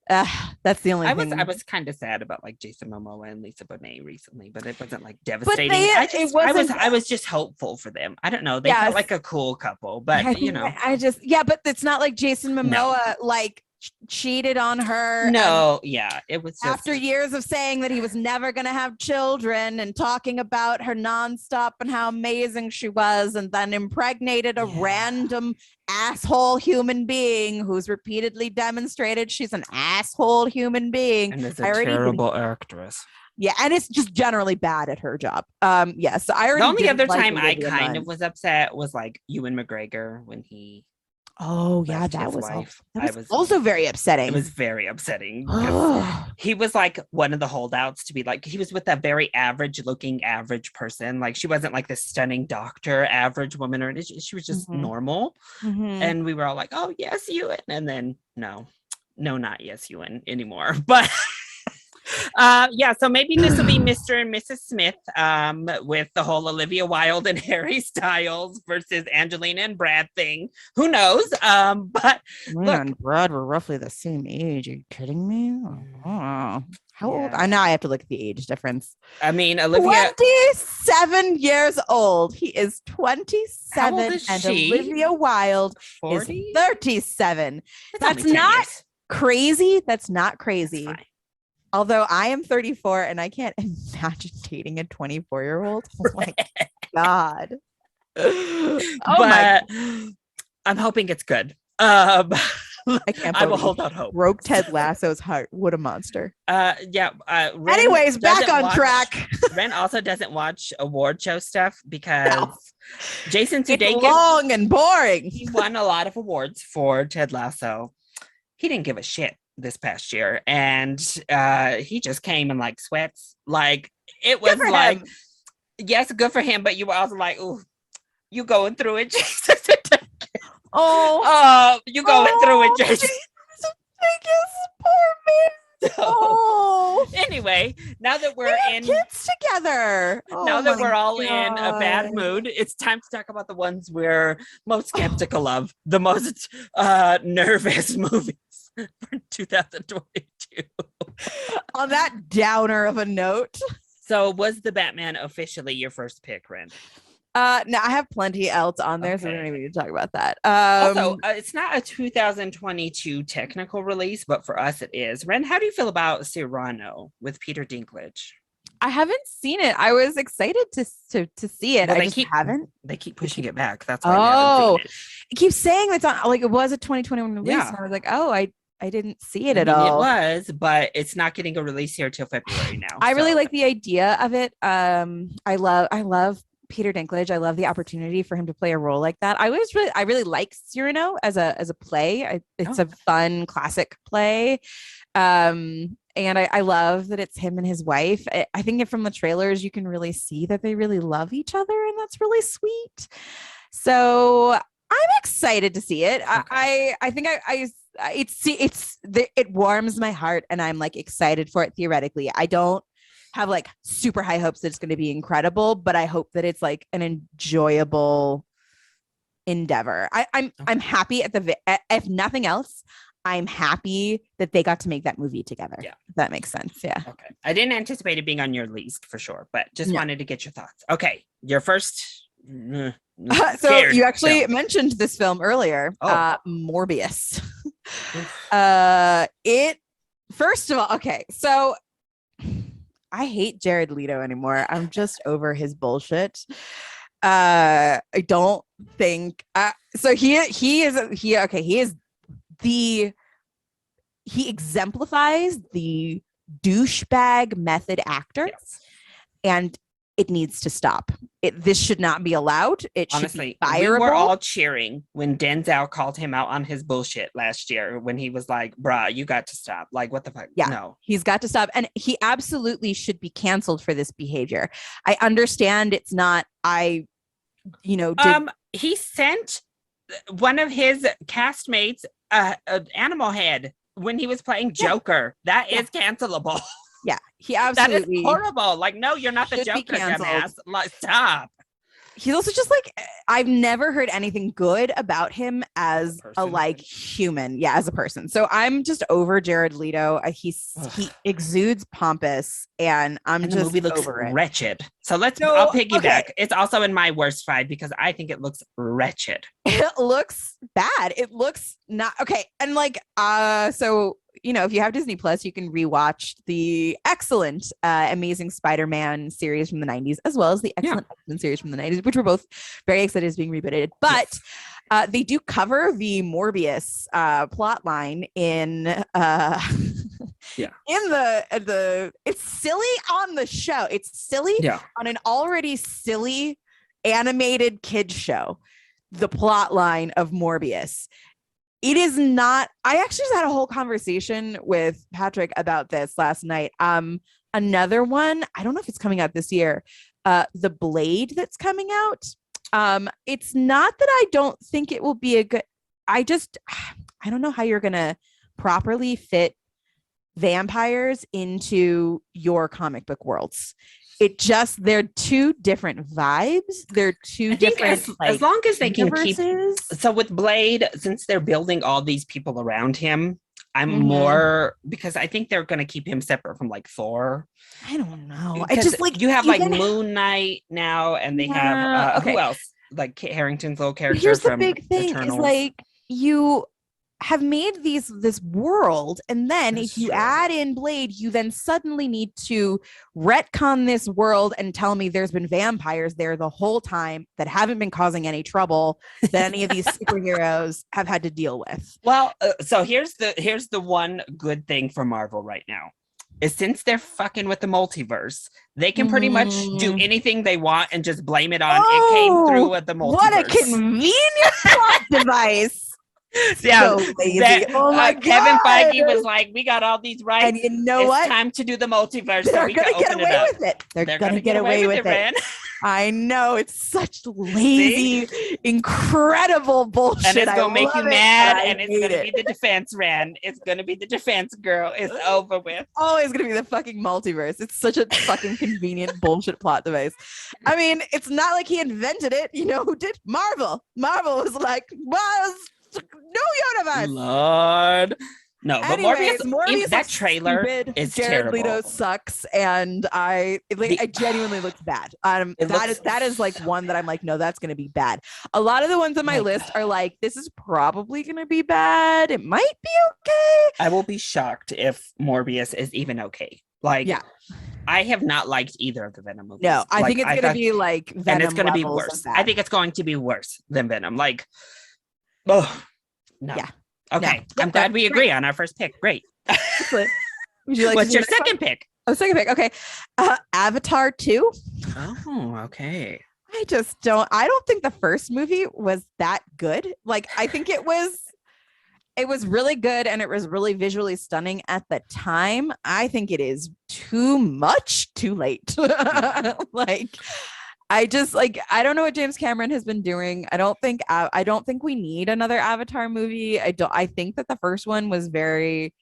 that's the only thing. I was kind of sad about Jason Momoa and Lisa Bonet recently, but it wasn't devastating. I was just hopeful for them. I don't know. They felt like a cool couple, but but it's not like Jason Momoa cheated on her. No, it was just... after years of saying that he was never going to have children and talking about her nonstop and how amazing she was, and then impregnated a random asshole human being who's repeatedly demonstrated she's an asshole human being and is a terrible actress. Yeah, and it's just generally bad at her job. So I already. The only other time I kind of was upset was Ewan McGregor when he. Oh yeah, that was also very upsetting. It was very upsetting. He was one of the holdouts to be he was with a very average person. She wasn't this stunning doctor average woman, or she was just normal. And we were all oh yes, Ewan, and then no, not yes, Ewan anymore. But so maybe this will be Mr. and Mrs. Smith with the whole Olivia Wilde and Harry Styles versus Angelina and Brad thing. Who knows? But and Brad were roughly the same age. Are you kidding me? Oh. How old? I know I have to look at the age difference. I mean, Olivia 27 years old. He is 27 and she? Olivia Wilde 40? is 37. That's not crazy. That's not crazy. Although I am 34 and I can't imagine dating a 24-year-old. Oh my God. I'm hoping it's good. I will hold out hope. Broke Ted Lasso's heart. What a monster. Anyways, back on track. Ren also doesn't watch award show stuff because Jason Sudeikis. It's long and boring. He won a lot of awards for Ted Lasso. He didn't give a shit this past year, and he just came in sweats. It was yes, good for him, but you were also ooh, you going through it, Jesus. You going through it, Jason. Poor man. Anyway, now that we're in kids together, now that we're all in a bad mood, it's time to talk about the ones we're most skeptical of, the most nervous movies for 2022. On that downer of a note. So was The Batman officially your first pick, Ren? No, I have plenty else on there, so we don't even need to talk about that. Also, it's not a 2022 technical release, but for us it is. Ren, how do you feel about Cyrano with Peter Dinklage? I haven't seen it. I was excited to see it. Well, haven't. They keep pushing it back. That's why I haven't seen it. It keeps saying it's on. It was a 2021 release. Yeah. And I was I didn't see it at all. It was, but it's not getting a release here till February now. I really like the idea of it. I love Peter Dinklage. I love the opportunity for him to play a role like that. I really like Cyrano as a play. It's a fun classic play. And I love that it's him and his wife. I think from the trailers, you can really see that they really love each other, and that's really sweet. So I'm excited to see it. Okay. I think it warms my heart, and I'm like excited for it. Theoretically, I don't have like super high hopes that it's going to be incredible, but I hope that it's like an enjoyable endeavor. I'm happy if nothing else, I'm happy that they got to make that movie together. Yeah, if that makes sense. Yeah. Okay. I didn't anticipate it being on your list for sure, but just wanted to get your thoughts. Okay, your first. So you actually mentioned this film earlier, Morbius. It first of all, okay, so I hate Jared Leto anymore. I'm just over his bullshit. I don't think so. He exemplifies the douchebag method actor, and it needs to stop. This should not be allowed. It honestly should be fireable. We were all cheering when Denzel called him out on his bullshit last year when he was like, bruh, you got to stop. Like, what the fuck? Yeah, no, he's got to stop. And he absolutely should be canceled for this behavior. I understand it's not, he sent one of his castmates an animal head when he was playing Joker. That is cancelable. Yeah, he absolutely. That is horrible. Like, no, you're not the Joker, dumbass. Like, stop. He's also just like, I've never heard anything good about him as a like human. Yeah, as a person. So I'm just over Jared Leto. He exudes pompous, and the just movie looks over it. Wretched. So I'll piggyback. Okay. It's also in my worst 5 because I think it looks wretched. It looks bad. It looks not okay. And like, so if you have Disney Plus, you can rewatch the excellent Amazing Spider-Man series from the 90s, as well as the excellent X-Men series from the 90s, which we're both very excited is being rebooted. But they do cover the Morbius plot line in in the it's silly on the show. It's silly on an already silly animated kids show. The plot line of Morbius. It is not. I actually just had a whole conversation with Patrick about this last night. Another one, I don't know if it's coming out this year. The Blade that's coming out. It's not that I don't think it will be a good. I don't know how you're gonna properly fit vampires into your comic book worlds. They're two different vibes. They're two different. As long as they can keep. So with Blade, since they're building all these people around him, I'm more because I think they're going to keep him separate from like Thor. I don't know. I just like you have like Moon Knight now, and they have who else? Like Kit Harington's little character. Here's from the big thing: Eternals. is like you have made this world, and then if you add in Blade, you then suddenly need to retcon this world and tell me there's been vampires there the whole time that haven't been causing any trouble that any of these superheroes have had to deal with. Well, so here's the one good thing for Marvel right now is since they're fucking with the multiverse, they can pretty much do anything they want and just blame it on it came through with the multiverse. What a convenient plot device. Yeah, so lazy. Oh my God. Kevin Feige was like, "We got all these rights, and you know it's time to do the multiverse. They're so we gonna can get open away it up. with it. They're gonna get away with it. I know, it's such lazy, incredible bullshit. And it's gonna make you mad, and it's gonna be the defense Ran. It's gonna be the defense girl. It's over with. Oh, it's gonna be the fucking multiverse. It's such a fucking convenient bullshit plot device. I mean, it's not like he invented it. You know who did? Marvel. Marvel was like, well, new universe. Lord. No, anyways, but Morbius that trailer is Jared terrible. Leto sucks, and it genuinely looks bad. That is like one that I'm like, no, that's gonna be bad. A lot of the ones on my list are like, this is probably gonna be bad. It might be okay. I will be shocked if Morbius is even okay. Like, I have not liked either of the Venom movies. No, I think it's gonna be like Venom, and it's gonna be worse. I think it's going to be worse than Venom. Like, oh no. Yeah. Okay, I'm glad we agree on our first pick. Great. Would you like What's your second pick? Oh, second pick. Okay. Avatar 2. Oh, okay. I don't think the first movie was that good. Like, I think it was really good, and it was really visually stunning at the time. I think it is too much too late. Like, I just I don't know what James Cameron has been doing. I don't think we need another Avatar movie. I think that the first one was very.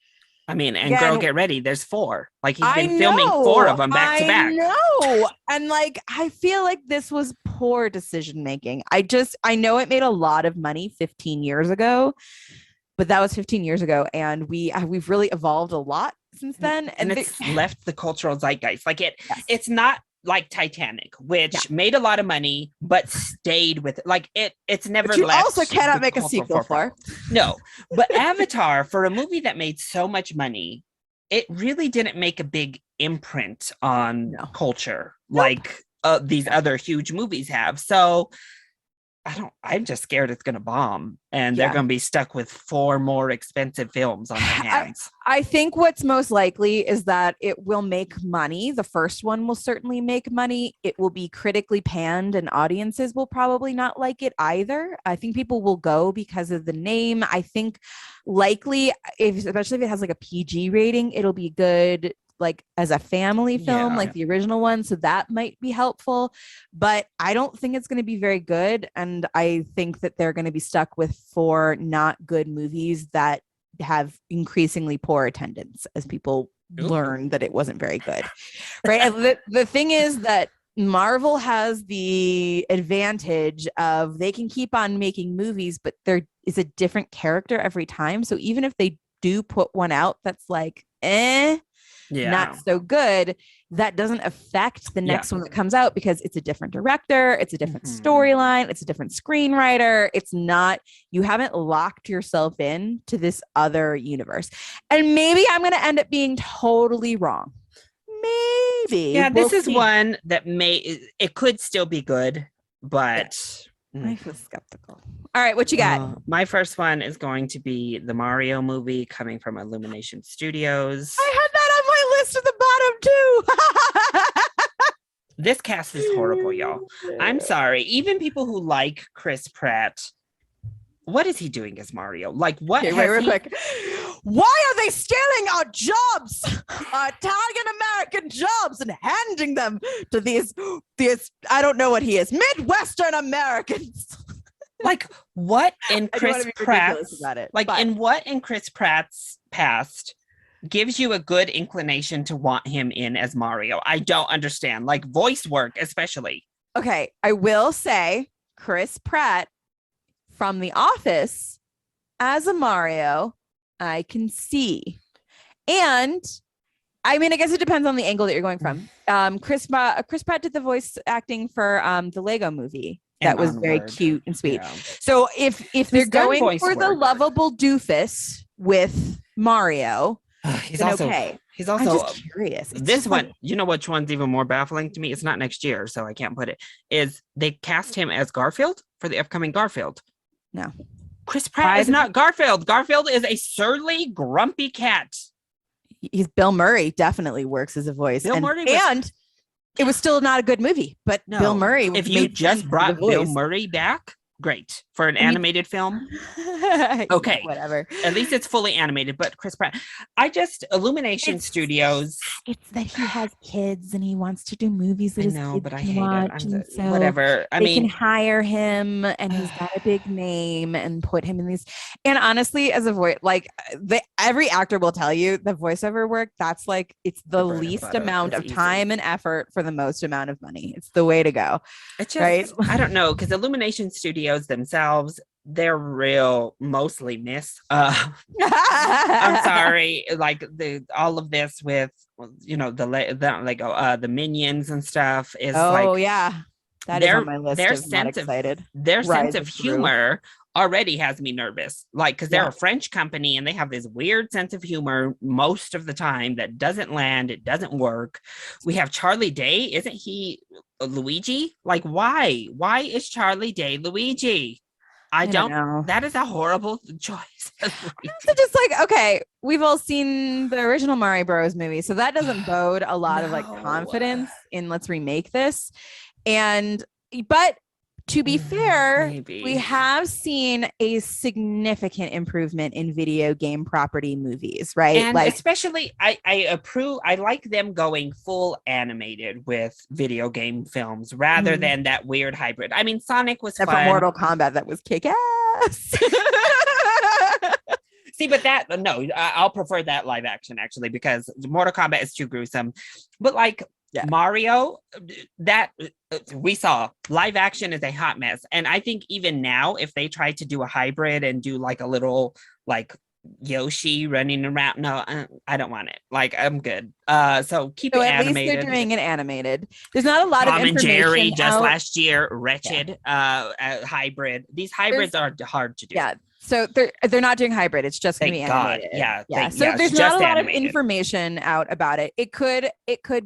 I mean, and girl, Again, get ready. There's 4. Like he's I been filming 4 of know, them back to back. know. And I feel like this was poor decision making. I know it made a lot of money 15 years ago, but that was 15 years ago. And we've really evolved a lot since then. And it's left the cultural zeitgeist. Like it's not like Titanic, which made a lot of money but stayed with it. Like it's never but you left. Also cannot make a sequel for. No, but Avatar, for a movie that made so much money, it really didn't make a big imprint on culture like these other huge movies have. So I'm just scared it's going to bomb and they're going to be stuck with 4 more expensive films on their hands. I think what's most likely is that it will make money. The first one will certainly make money. It will be critically panned and audiences will probably not like it either. I think people will go because of the name. I think likely, especially if it has like a PG rating, it'll be good as a family film, like the original one. So that might be helpful, but I don't think it's going to be very good. And I think that they're going to be stuck with 4 not good movies that have increasingly poor attendance as people learn that it wasn't very good. Right. And the thing is that Marvel has the advantage of they can keep on making movies, but there is a different character every time. So even if they do put one out that's not so good, that doesn't affect the next one that comes out because it's a different director, it's a different storyline, it's a different screenwriter. It's not, you haven't locked yourself in to this other universe. And maybe I'm going to end up being totally wrong. Maybe. Yeah, this is one that it could still be good, but I feel skeptical. All right, what you got? My first one is going to be the Mario movie coming from Illumination Studios. I had that on my list at the bottom too. This cast is horrible, y'all. I'm sorry. Even people who like Chris Pratt, what is he doing as Mario? Like what? Okay, wait, real quick. Why are they stealing our jobs, our Italian American jobs, and handing them to these I don't know what he is, Midwestern Americans? Like what in Chris Pratt's past gives you a good inclination to want him in as Mario? I don't understand. Like voice work, especially. Okay, I will say Chris Pratt from The Office as a Mario, I can see. And I mean, I guess it depends on the angle that you're going from. Chris Pratt did the voice acting for the Lego movie. That was very cute and sweet. Yeah. So if they're going for the lovable doofus with Mario, he's also okay. He's also I'm just curious. This one, you know which one's even more baffling to me? It's not next year, so I can't put it. Is they cast him as Garfield for the upcoming Garfield. No. Chris Pratt is not Garfield. Garfield is a surly, grumpy cat. He's Bill Murray definitely works as a voice. And it was still not a good movie, but Bill Murray. If you just brought Bill Murray back, great for an animated film. Okay, whatever. At least it's fully animated. But Chris Pratt, Illumination Studios. It's that he has kids and he wants to do movies. That but I hate it. So whatever. They can hire him, and he's got a big name, and put him in these. And honestly, as a voice, every actor will tell you the voiceover work. That's it's the least amount of time and effort for the most amount of money. It's the way to go. It's just, right? I don't know, because Illumination Studios themselves, they're real mostly miss. I'm sorry, all of this with the Minions and stuff is that is on my list. Their sense of humor already has me nervous, because they're a French company and they have this weird sense of humor most of the time that doesn't land, it doesn't work. We have Charlie Day, isn't he Luigi? Why is Charlie Day Luigi? I don't know. That is a horrible choice. So just okay, we've all seen the original Mario Bros movie, so that doesn't bode a lot of confidence in let's remake this. But To be fair, Maybe. we have seen a significant improvement in video game property movies, right? And especially, I approve. I like them going full animated with video game films rather than that weird hybrid. I mean, Sonic was fun. For Mortal Kombat, that was kick ass. See, but I'll prefer that live action actually, because Mortal Kombat is too gruesome. But like Mario, that we saw live action is a hot mess. And I think even now, if they try to do a hybrid and do like a little like Yoshi running around, no, I don't want it. Like, I'm good. So keep it animated. At least they're doing it animated. There's not a lot Tom of information. and Jerry just last year, wretched hybrid. These hybrids are hard to do. Yeah. So they're not doing hybrid. It's just going to be animated. Yeah. So there's not a lot of information out about it. It could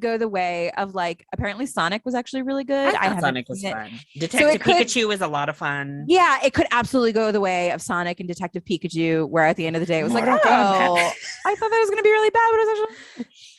go the way of like, apparently Sonic was actually really good. I thought Sonic was fun. Detective Pikachu is a lot of fun. Yeah, it could absolutely go the way of Sonic and Detective Pikachu, where at the end of the day it was I thought that was going to be really bad, but it was actually.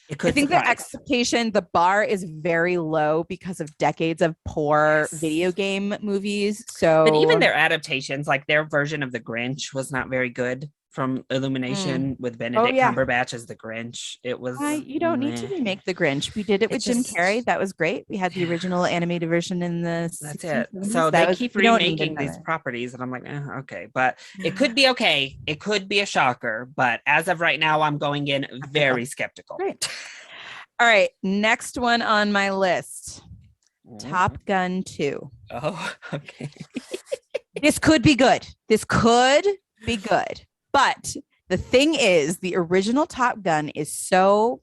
I think the expectation, the bar is very low because of decades of poor video game movies. So, but even their adaptations, like their version of The Grinch, was not very good from Illumination with Benedict Cumberbatch as the Grinch. It was. You don't need to remake The Grinch. We did it with Jim Carrey. That was great. We had the original animated version in the. That's it. So they keep remaking these properties, and I'm like, okay, but it could be okay. It could be a shocker, but as of right now, I'm going in very skeptical. Great. All right, next one on my list. Top Gun 2. Oh, okay. This could be good. But the thing is, the original Top Gun is so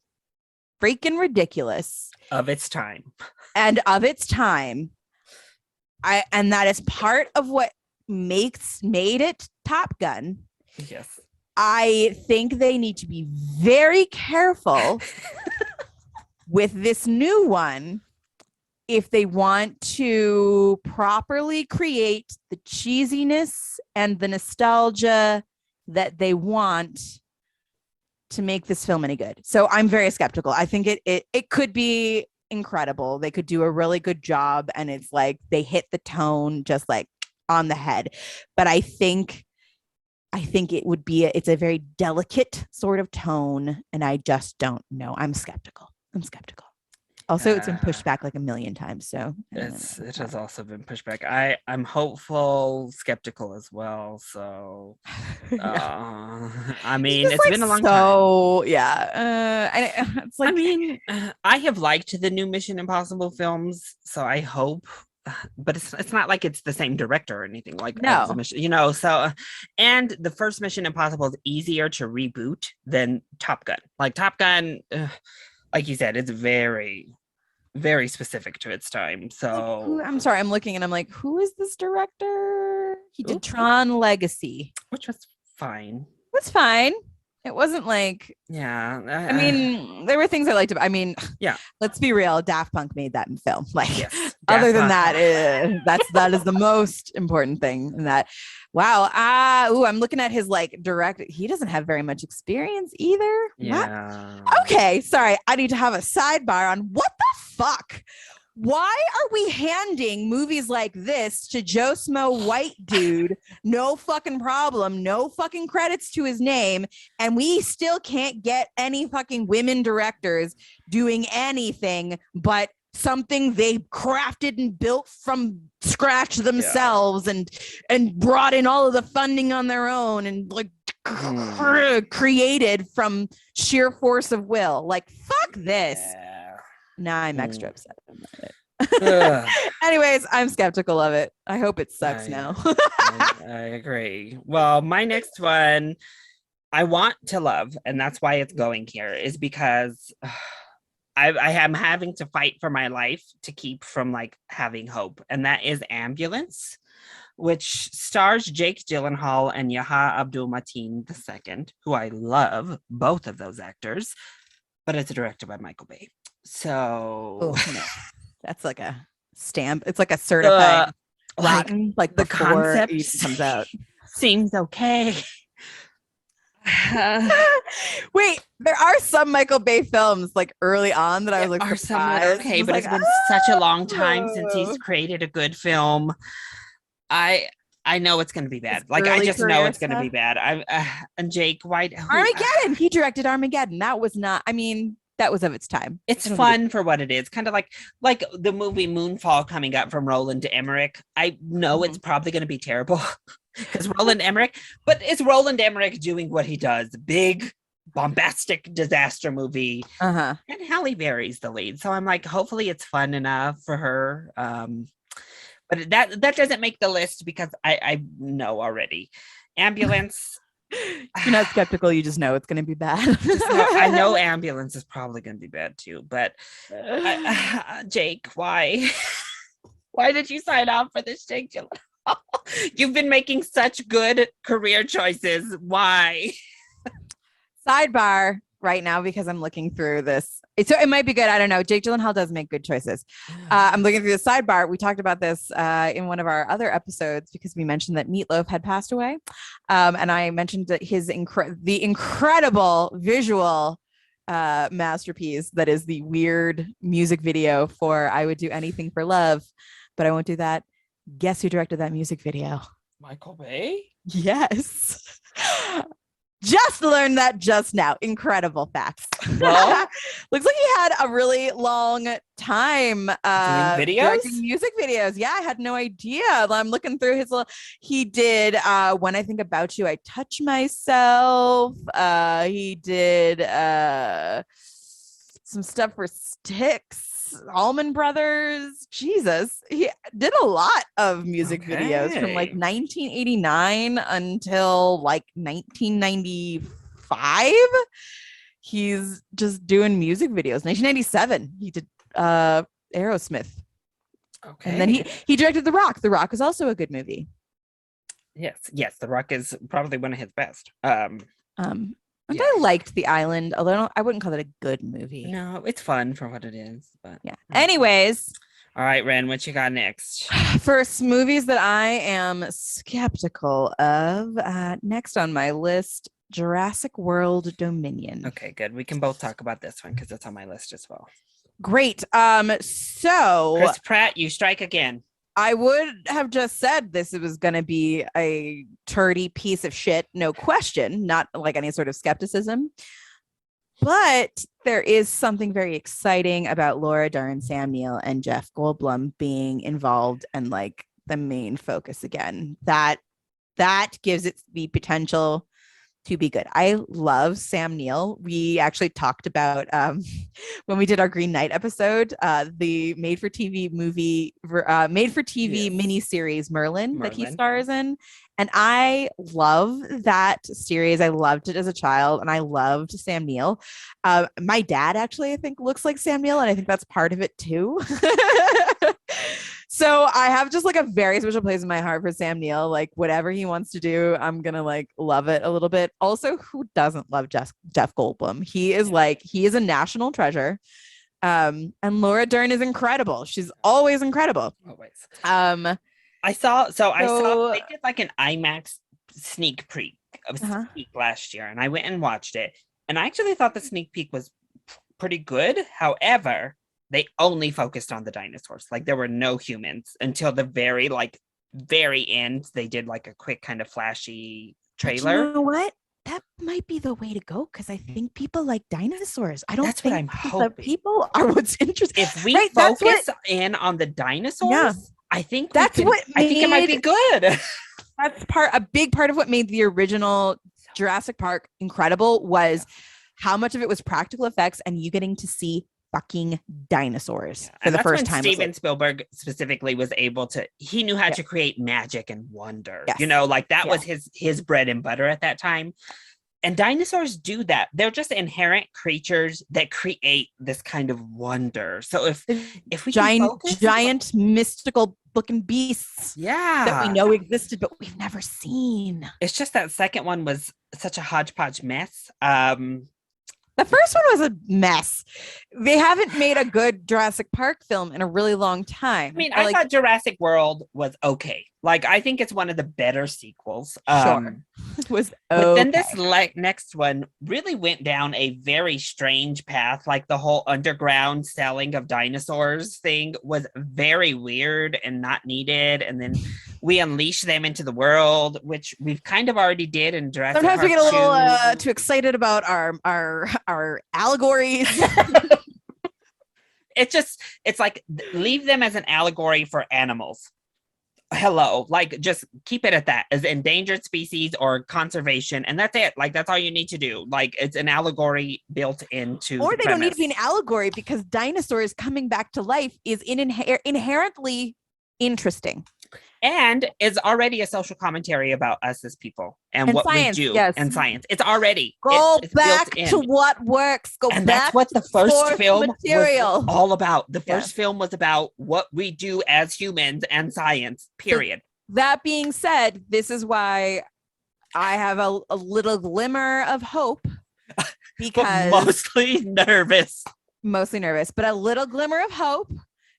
freaking ridiculous. Of its time. And that is part of what made it Top Gun. Yes. I think they need to be very careful with this new one if they want to properly create the cheesiness and the nostalgia that they want to make this film any good. So I'm very skeptical. I think it could be incredible. They could do a really good job, and it's like they hit the tone just like on the head. But I think it would be it's a very delicate sort of tone, and I just don't know. I'm skeptical. Also, it's been pushed back like a million times. So it has also been pushed back. I'm hopeful, skeptical as well. So I mean, it's been a long time. So yeah, it's like, I mean, I have liked the new Mission Impossible films, so I hope. But it's not like it's the same director or anything like no. So and the first Mission Impossible is easier to reboot than Top Gun. Like Top Gun, like you said, it's very, very specific to its time. So I'm sorry, I'm looking and I'm like, who is this director? He did Tron Legacy, which was fine. It was fine. It wasn't like, I mean, there were things I liked about. I mean, let's be real. Daft Punk made that in film. Like, other than that, that is the most important thing. In that, wow. I'm looking at his like direct. He doesn't have very much experience either. Yeah. What? Okay, sorry. I need to have a sidebar on what the fuck. Why are we handing movies like this to Joe Smo white dude? No fucking problem. No fucking credits to his name. And we still can't get any fucking women directors doing anything but something they crafted and built from scratch themselves and brought in all of the funding on their own and like created from sheer force of will. Like, fuck this. Now I'm extra upset about it. Anyways, I'm skeptical of it. I hope it sucks now. I agree. Well, my next one I want to love, and that's why it's going here, is because I am having to fight for my life to keep from like having hope, and that is Ambulance, which stars Jake Gyllenhaal and Yahya Abdul-Mateen II, who I love, both of those actors, but it's directed by Michael Bay. So that's like a stamp. It's like a certified rotten, like the concept comes out. Seems okay. Wait, there are some Michael Bay films like early on that I was like are some surprised. okay, but like, it's been such a long time since he's created a good film. I I know it's going to be bad. Like I early just know career it's going to be stuff. bad. And Jake White, Armageddon. He directed Armageddon. That was not. I mean, that was of its time. it's I don't think fun for what it is. Kind of like the movie Moonfall coming up from Roland Emmerich. I know it's probably going to be terrible because Roland Emmerich, but it's Roland Emmerich doing what he does. Big bombastic disaster movie. Uh-huh. And Halle Berry's the lead. So I'm like, hopefully it's fun enough for her. But that doesn't make the list because I know already. Ambulance. You're not skeptical, you just know it's going to be bad. I know Ambulance is probably going to be bad too, but Jake, why? Why did you sign on for this, Jake? You've been making such good career choices. Why? Sidebar right now because I'm looking through this. So it might be good. I don't know. Jake Gyllenhaal does make good choices. I'm looking through the sidebar. We talked about this in one of our other episodes because we mentioned that Meatloaf had passed away. And I mentioned that the incredible visual masterpiece that is the weird music video for I Would Do Anything for Love, but I won't do that. Guess who directed that music video? Michael Bay? Yes. Just learned that just now. Incredible facts. Well, looks like he had a really long time directing music videos. Yeah, I had no idea. I'm looking through his he did When I Think About You, I Touch Myself. He did some stuff for Styx, Allman Brothers. Jesus, he did a lot of music videos from like 1989 until like 1995. He's just doing music videos. 1997 he did Aerosmith. Okay. And then he directed The Rock. The Rock is also a good movie. Yes, The Rock is probably one of his best. And I liked The Island, although I wouldn't call it a good movie. No, it's fun for what it is. But yeah. Anyways. All right, Ren, what you got next? First, movies that I am skeptical of. Next on my list, Jurassic World Dominion. Okay, good. We can both talk about this one because it's on my list as well. Great. So Chris Pratt, you strike again. I would have just said this was going to be a turdy piece of shit, no question, not like any sort of skepticism. But there is something very exciting about Laura Dern, Sam Neill, and Jeff Goldblum being involved and like the main focus again. That gives it the potential to be good. I love Sam Neill. We actually talked about when we did our Green Knight episode, the made-for-TV miniseries Merlin that he stars in. And I love that series. I loved it as a child, and I loved Sam Neill. My dad actually, I think, looks like Sam Neill, and I think that's part of it too. So I have just like a very special place in my heart for Sam Neill. Like whatever he wants to do, I'm gonna like love it a little bit. Also, who doesn't love Jeff Goldblum? He is a national treasure. And Laura Dern is incredible. She's always incredible. Always. I saw they did like an IMAX sneak peek last year, and I went and watched it. And I actually thought the sneak peek was pretty good. However, they only focused on the dinosaurs. Like there were no humans until the very end. They did like a quick kind of flashy trailer. But you know what? That might be the way to go because I think people like dinosaurs. That's what I'm hoping. People are what's interesting. If we focus in on the dinosaurs, I think I think it might be good. That's a big part of what made the original Jurassic Park incredible was how much of it was practical effects and you getting to see fucking dinosaurs for the first time. Steven Spielberg specifically was able to, he knew how to create magic and wonder. You know, like that was his bread and butter at that time. And dinosaurs do that. They're just inherent creatures that create this kind of wonder. So if we giant mystical looking beasts that we know existed but we've never seen. It's just that second one was such a hodgepodge mess. The first one was a mess. They haven't made a good Jurassic Park film in a really long time. I mean, I thought Jurassic World was okay. Like, I think it's one of the better sequels. Sure. It was but then this next one really went down a very strange path. Like the whole underground selling of dinosaurs thing was very weird and not needed. And then we unleash them into the world, which we've kind of already did in Jurassic Sometimes Park we get a little 2. too excited about our allegories. It's like, leave them as an allegory for animals. Hello, like, just keep it at that, as endangered species or conservation, and that's it. Like, that's all you need to do. Like, it's an allegory built into or the they premise. don't need to be an allegory, because dinosaurs coming back to life is inherently interesting and is already a social commentary about us as people and what science, we do. yes. And science. It's already it's back to what works. And back that's what the first film material was all about. The first film was about what we do as humans and science, period. So, that being said, this is why I have a little glimmer of hope, because mostly nervous, but a little glimmer of hope,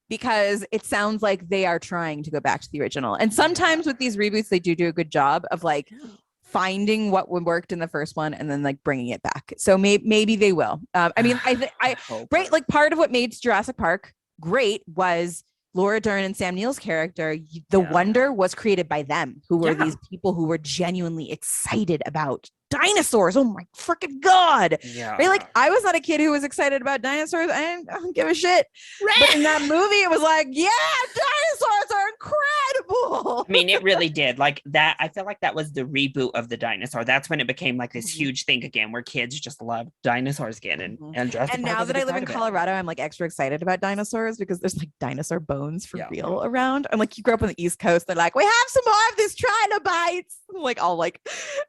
because it sounds like they are trying to go back to the original. And sometimes with these reboots, they do a good job of like finding what worked in the first one and then like bringing it back. So maybe they will. I mean, I right, like part of what made Jurassic Park great was Laura Dern and Sam Neill's character. The wonder was created by them, who were these people who were genuinely excited about dinosaurs. Oh my freaking god. Right? Like, I was not a kid who was excited about dinosaurs. I don't give a shit. But in that movie, it was like, yeah, dinosaurs are incredible. I mean, it really did. Like that, I feel like that was the reboot of the dinosaur. That's when it became like this huge thing again, where kids just loved dinosaurs again. And now that I live in Colorado, I'm like extra excited about dinosaurs, because there's like dinosaur bones for real around. I'm like, you grew up on the East Coast, they're like, we have some more of these trilobites. Like,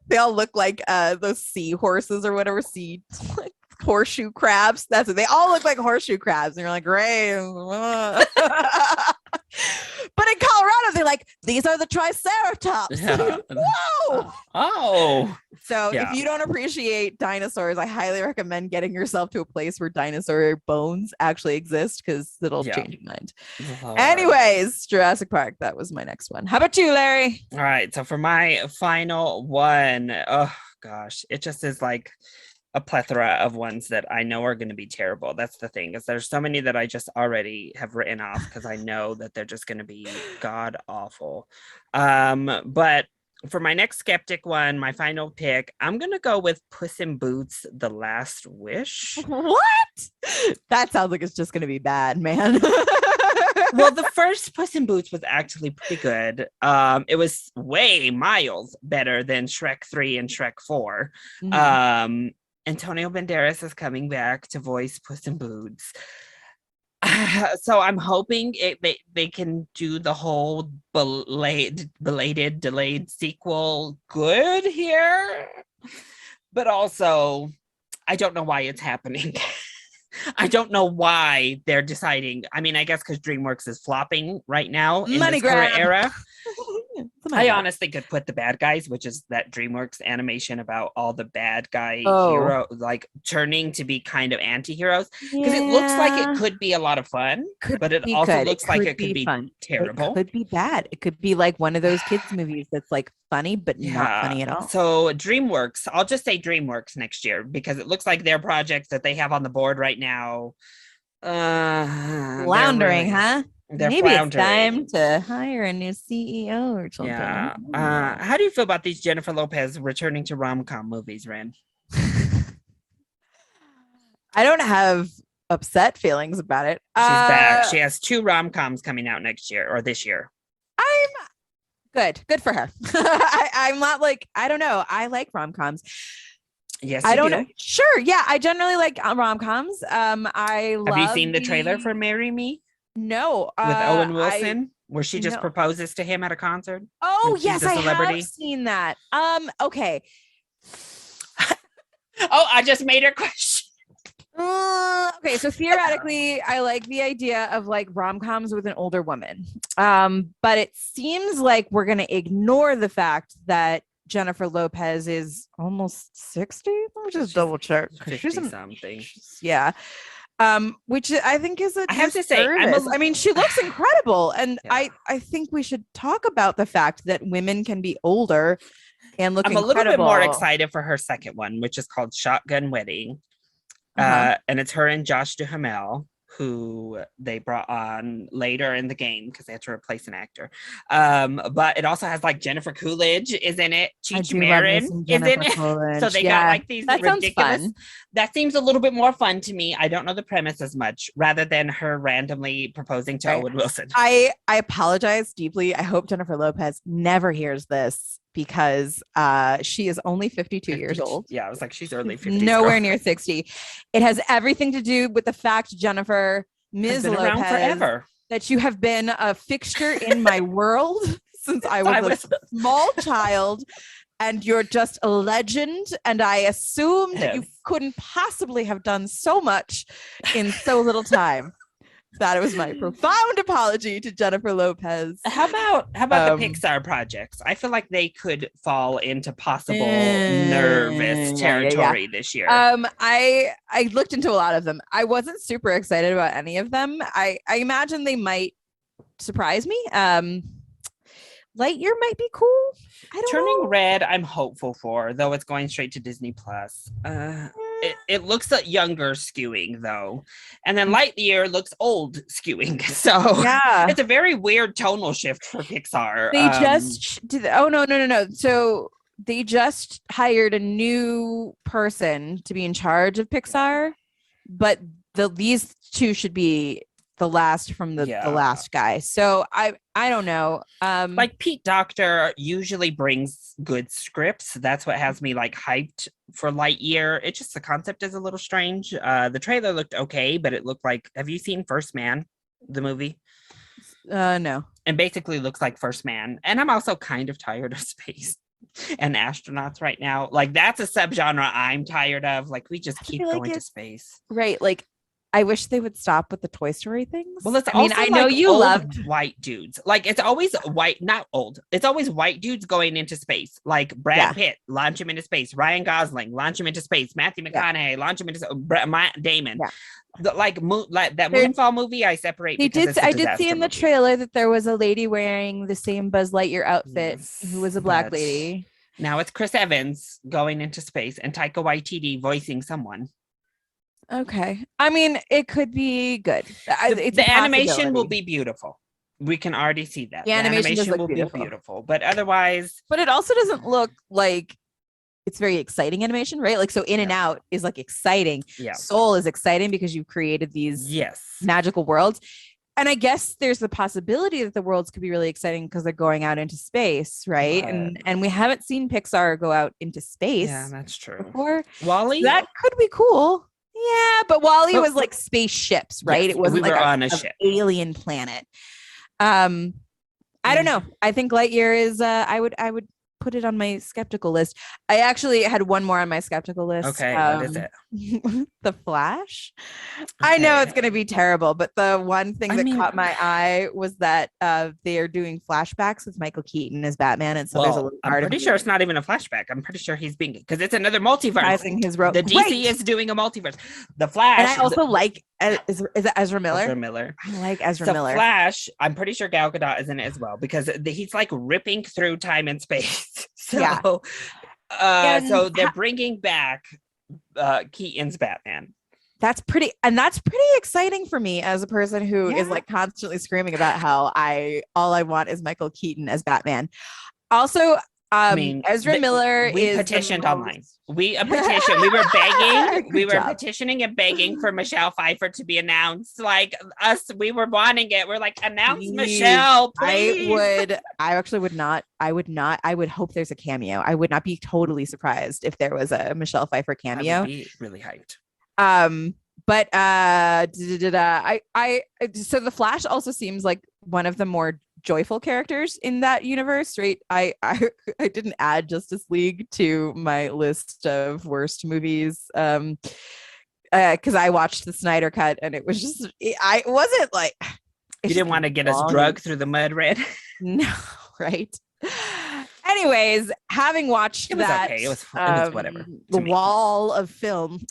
they all look like those seahorses or whatever, like horseshoe crabs. That's it. They all look like horseshoe crabs, and you're like, great. But in Colorado, they're like, these are the triceratops. Whoa. So if you don't appreciate dinosaurs, I highly recommend getting yourself to a place where dinosaur bones actually exist, because it'll change your mind. Anyways, Jurassic Park, that was my next one. How about you, Larry? All right, so for my final one, oh gosh, it just is like a plethora of ones that I know are going to be terrible. That's the thing, is there's so many that I just already have written off, because I know that they're just going to be god awful. But for my next skeptic one, my final pick, I'm going to go with Puss in Boots: The Last Wish. What? That sounds like it's just going to be bad, man. Well, the first Puss in Boots was actually pretty good. It was way miles better than Shrek 3 and Shrek 4. Antonio Banderas is coming back to voice Puss in Boots. So I'm hoping they can do the whole belated, delayed sequel good here. But also, I don't know why it's happening. I don't know why they're deciding. I mean, I guess because DreamWorks is flopping right now in this current era. I honestly could put The Bad Guys, which is that DreamWorks animation about all the bad guy hero, like turning to be kind of anti-heroes, because it looks like it could be a lot of fun, but it also looks like it could be terrible. It could be bad. It could be like one of those kids movies that's like funny but not funny at all. So DreamWorks, I'll just say DreamWorks next year, because it looks like their projects that they have on the board right now floundering, huh? Maybe floundering. It's time to hire a new CEO or something. Yeah. How do you feel about these Jennifer Lopez returning to rom-com movies, Ren? I don't have upset feelings about it. She's back. She has 2 rom-coms coming out next year or this year. I'm good for her. I'm not like, I don't know. I like rom-coms. Yes, I don't know. Sure. Yeah. I generally like rom-coms. Have you seen the trailer for Marry Me? No. With Owen Wilson, where she just proposes to him at a concert. Oh, yes, I have seen that. Okay. Oh, I just made her question. Okay, so theoretically, I like the idea of like rom-coms with an older woman. But it seems like we're gonna ignore the fact that Jennifer Lopez is almost 60. Let me just double check. She's something. Yeah. Which I think is a I have to say, disservice. I mean, she looks incredible, and Yeah. I think we should talk about the fact that women can be older and look I'm a incredible. little bit more excited for her second one, which is called Shotgun Wedding. And it's her and Josh Duhamel, who they brought on later in the game because they had to replace an actor. But it also has like Jennifer Coolidge is in it. Cheech Marin is in it. Coolidge. So they got like these that ridiculous. Sounds fun. That seems a little bit more fun to me. I don't know the premise as much, rather than her randomly proposing to Owen Wilson. I apologize deeply. I hope Jennifer Lopez never hears this because she is only 52 years old. Yeah, I was like, she's early 50s. Nowhere near 60. It has everything to do with the fact, Jennifer, Ms. Lopez, around forever. That you have been a fixture in my world since I was a small child. And you're just a legend. And I assumed that you couldn't possibly have done so much in so little time. That was my profound apology to Jennifer Lopez. How about the Pixar projects? I feel like they could fall into possible nervous territory this year. I looked into a lot of them. I wasn't super excited about any of them. I imagine they might surprise me. Lightyear might be cool. I don't know. Red, I'm hopeful for, though it's going straight to Disney Plus. It looks like younger skewing though, and then Lightyear looks old skewing. So it's a very weird tonal shift for Pixar. They just did. Oh no. So they just hired a new person to be in charge of Pixar, but these two should be the last from the last guy. So I don't know. Like Pete Docter usually brings good scripts. That's what has me like hyped for Lightyear. It's just the concept is a little strange. The trailer looked okay, but it looked like, have you seen First Man, the movie? No. And basically looks like First Man. And I'm also kind of tired of space and astronauts right now. Like that's a subgenre I'm tired of. Like we just keep going to space. Right. Like I wish they would stop with the Toy Story things. Well, I know you loved white dudes. Like it's always white, not old. It's always white dudes going into space. Like Brad Pitt, launch him into space. Ryan Gosling, launch him into space. Matthew McConaughey, launch him into Matt Damon. Yeah. Like that Moonfall movie, I separate. I did see in the trailer that there was a lady wearing the same Buzz Lightyear outfit who was a black lady. Now it's Chris Evans going into space and Taika Waititi voicing someone. Okay. I mean, it could be good. The animation will be beautiful. We can already see that. The animation will be beautiful. But otherwise... But it also doesn't look like it's very exciting animation, right? Like, so In and Out is like exciting. Yeah. Soul is exciting because you've created these magical worlds. And I guess there's the possibility that the worlds could be really exciting because they're going out into space, right? And we haven't seen Pixar go out into space. Yeah, that's true. Before. WALL-E? So that could be cool. Yeah, but WALL-E was like spaceships, right? Yes, it wasn't like on a ship. Alien planet. I don't know. I think Lightyear is I would put it on my skeptical list. I actually had one more on my skeptical list. Okay, what is it? The Flash. Okay. I know it's going to be terrible, but the one thing that caught my eye was that they are doing flashbacks with Michael Keaton as Batman, and so there's a little part I'm pretty sure it's not even a flashback. I'm pretty sure he's being because it's another multiverse. The DC is doing a multiverse. The Flash, and I also like is it Ezra Miller? Ezra Miller. I like Ezra Miller. Flash. I'm pretty sure Gal Gadot is in it as well because he's like ripping through time and space. So, so they're bringing back Keaton's Batman. That's pretty exciting for me as a person who is like constantly screaming about how all I want is Michael Keaton as Batman. Also, Ezra Miller we petitioned online. We petitioned. We were begging. We were petitioning and begging for Michelle Pfeiffer to be announced. Like us, we were wanting it. We're like, announce Michelle, please. I would hope there's a cameo. I would not be totally surprised if there was a Michelle Pfeiffer cameo. I would be really hyped. But so the Flash also seems like one of the more joyful characters in that universe, right? I didn't add Justice League to my list of worst movies because I watched the Snyder Cut and it was just I wasn't like you didn't want to get us drugged through the mud, Red. No, right. Anyways, having watched it was whatever. The wall of film.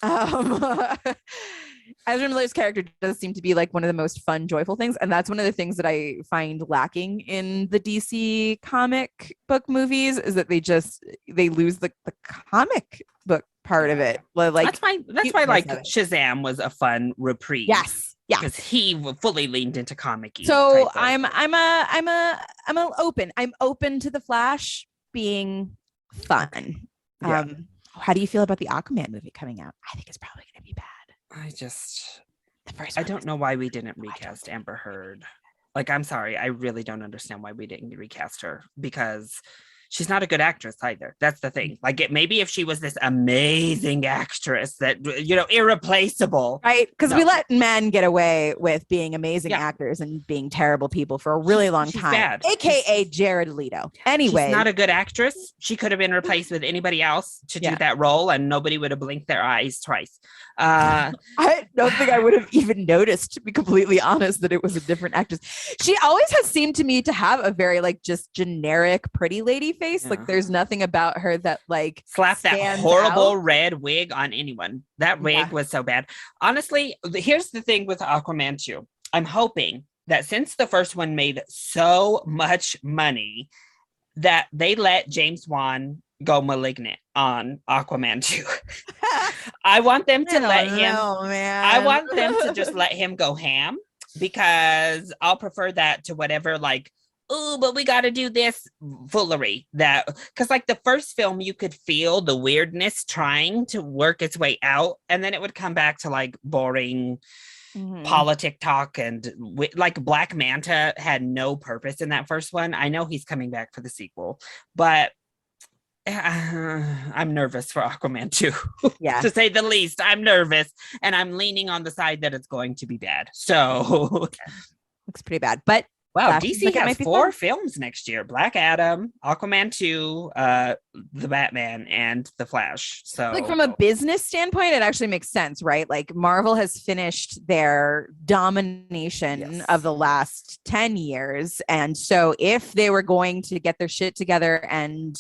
Ezra Miller's character does seem to be like one of the most fun, joyful things. And that's one of the things that I find lacking in the DC comic book movies is that they lose the comic book part of it. Like that's why like Shazam was a fun reprieve. Yes. Yeah. Because he fully leaned into comic-y. So I'm open to the Flash being fun. Yeah. How do you feel about the Aquaman movie coming out? I think it's probably gonna be bad. I don't know why we didn't recast Amber Heard. Like, I'm sorry, I really don't understand why we didn't recast her, because she's not a good actress either. That's the thing. Like, maybe if she was this amazing actress that, irreplaceable. Right? Because we let men get away with being amazing actors and being terrible people for a really long time. Bad. AKA Jared Leto. Anyway. She's not a good actress. She could have been replaced with anybody else to do that role, and nobody would have blinked their eyes twice. I don't think I would have even noticed, to be completely honest, that it was a different actress. She always has seemed to me to have a very like just generic pretty lady face. Like there's nothing about her that like slap that horrible red wig on anyone. That wig was so bad. Honestly, here's the thing with Aquaman 2. I'm hoping that since the first one made so much money that they let James Wan go malignant on Aquaman 2. I want them to I want them to just let him go ham, because I'll prefer that to whatever like, oh, but we got to do this foolery because like the first film, you could feel the weirdness trying to work its way out. And then it would come back to like boring politic talk. And like Black Manta had no purpose in that first one. I know he's coming back for the sequel, but I'm nervous for Aquaman 2. Yeah. To say the least, I'm nervous, and I'm leaning on the side that it's going to be bad. So looks pretty bad. But wow, DC has 4 films next year: Black Adam, Aquaman 2, the Batman, and the Flash. So like from a business standpoint, it actually makes sense, right? Like Marvel has finished their domination of the last 10 years. And so if they were going to get their shit together and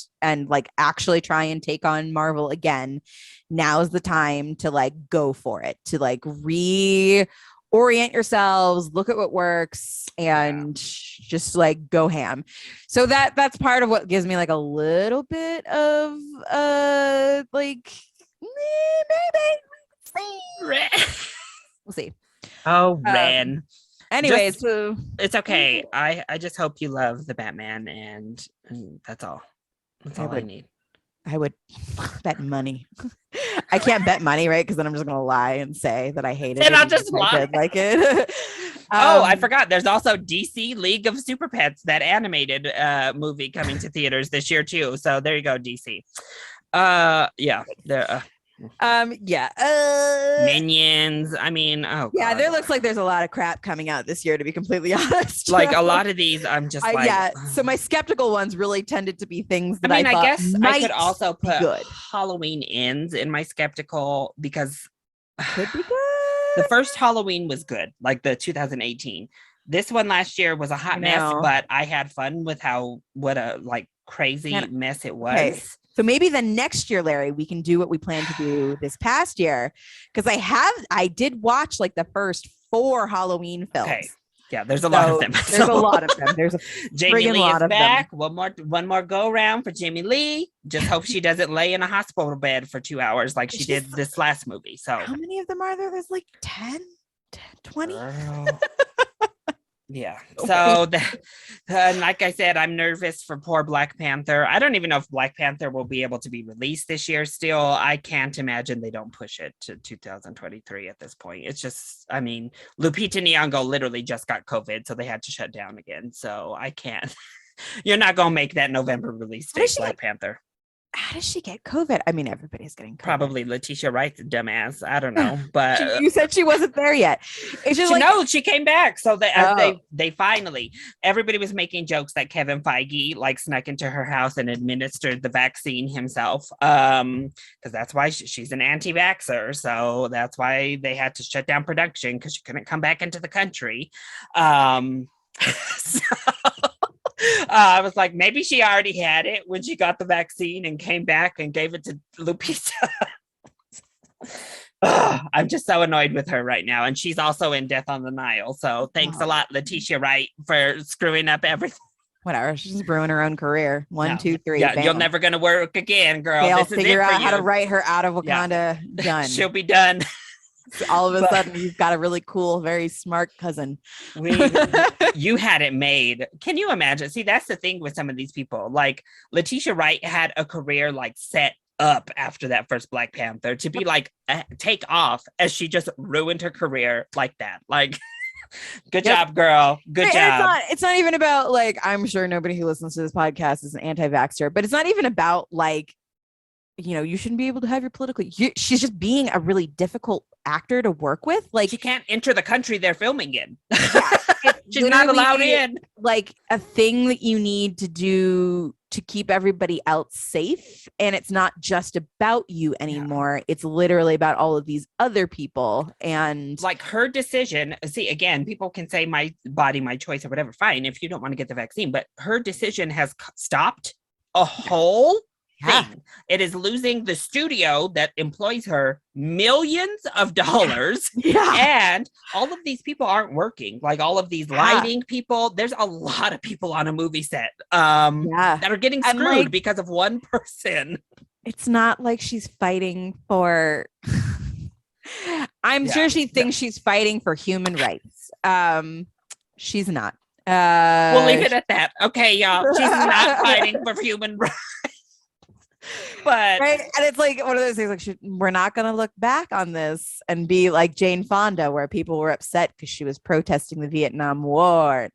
like actually try and take on Marvel again, now's the time to like go for it, to like orient yourselves, look at what works, and just like go ham. So that's part of what gives me like a little bit of like maybe we'll see. Oh, Ren. Anyways, so it's okay. I just hope you love the Batman, and that's all. That's all I need. I would bet money. I can't bet money, right? Because then I'm just gonna lie and say that I hate it. And I'll just lie. I did like it. I forgot. There's also DC League of Super Pets, that animated movie coming to theaters this year too. So there you go, DC. Minions. I mean, there looks like there's a lot of crap coming out this year, to be completely honest. Like a lot of these, I'm just so my skeptical ones really tended to be things that I guess I could also put Halloween Ends in my skeptical, because could be good. The first Halloween was good, like the 2018. This one last year was a hot mess, but I had fun with what a like crazy mess it was. Okay. So maybe the next year, Larry, we can do what we planned to do this past year. Because I did watch like the first 4 Halloween films. Okay. Yeah, there's a lot of them. There's a lot of them. There's a Jamie Lee lot is back. One more go around for Jamie Lee. Just hope she doesn't lay in a hospital bed for 2 hours like she did this last movie. So how many of them are there? There's like 10, 20. Yeah. So like I said, I'm nervous for poor Black Panther. I don't even know if Black Panther will be able to be released this year still. I can't imagine they don't push it to 2023 at this point. It's just, I mean, Lupita Nyong'o literally just got COVID, so they had to shut down again. So I can't. You're not going to make that November release date, Black Panther. How does she get COVID? I mean, everybody's getting COVID. Probably Letitia Wright, dumbass. I don't know, but you said she wasn't there yet. It's just no, she came back. So they finally. Everybody was making jokes that Kevin Feige like snuck into her house and administered the vaccine himself. Because that's why she's an anti-vaxxer. So that's why they had to shut down production, because she couldn't come back into the country. I was like, maybe she already had it when she got the vaccine and came back and gave it to Lupita. I'm just so annoyed with her right now. And she's also in Death on the Nile. So thanks a lot, Letitia Wright, for screwing up everything. Whatever. She's just ruining her own career. One, No. 2, 3. Yeah, bam. you're never gonna work again, girl. They'll This is figure it for out how to you. write her out of Wakanda. Done. She'll be done. So all of a sudden, you've got a really cool, very smart cousin. You had it made. Can you imagine? See, that's the thing with some of these people. Like Letitia Wright had a career like set up after that first Black Panther to be like take off, as she just ruined her career like that. Like, good job, girl. Good job. It's not even about like, I'm sure nobody who listens to this podcast is an anti-vaxxer, but it's not even about like, you shouldn't be able to have your political. She's just being a really difficult actor to work with. Like, she can't enter the country they're filming in. Yeah, she's not allowed in. Like a thing that you need to do to keep everybody else safe, and it's not just about you anymore. It's literally about all of these other people, and like her decision. See, again, people can say my body, my choice, or whatever. Fine, if you don't want to get the vaccine, but her decision has stopped a whole thing. It is losing the studio that employs her millions of dollars. And all of these people aren't working. Like all of these lighting people, there's a lot of people on a movie set that are getting screwed because of one person. It's not like she's fighting for I'm sure she thinks she's fighting for human rights. She's not. We'll leave it at that. Okay, y'all. She's not fighting for human rights. But right, and it's like one of those things like we're not going to look back on this and be like Jane Fonda, where people were upset because she was protesting the Vietnam War.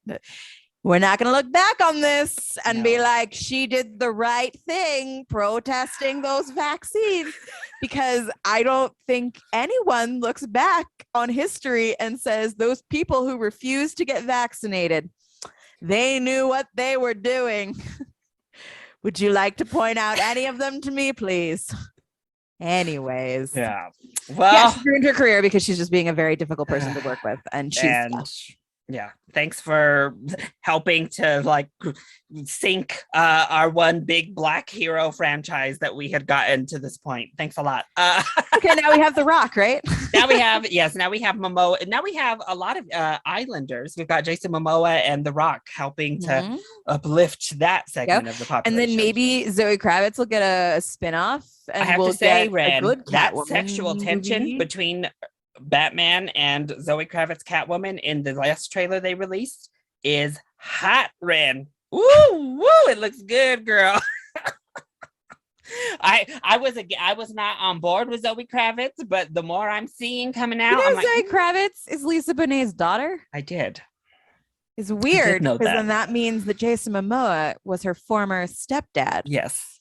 We're not going to look back on this and be like, she did the right thing protesting those vaccines, because I don't think anyone looks back on history and says those people who refused to get vaccinated, they knew what they were doing. Would you like to point out any of them to me, please? Anyways. Yeah. Well, she ruined her career because she's just being a very difficult person to work with. And she's thanks for helping to like sink our one big Black hero franchise that we had gotten to this point. Thanks a lot. Okay, now we have The Rock, right? now we have Momoa. Now we have a lot of islanders. We've got Jason Momoa and The Rock helping to uplift that segment of the population. And then maybe Zoe Kravitz will get a spin-off. And I have to say, Ren, that Catwoman sexual tension between Batman and Zoe Kravitz Catwoman in the last trailer they released is hot, Ren. Woo, it looks good, girl. I was not on board with Zoe Kravitz, but the more I'm seeing coming out, I'm like, Zoe Kravitz is Lisa Bonet's daughter. I did. It's weird because then that means that Jason Momoa was her former stepdad. Yes.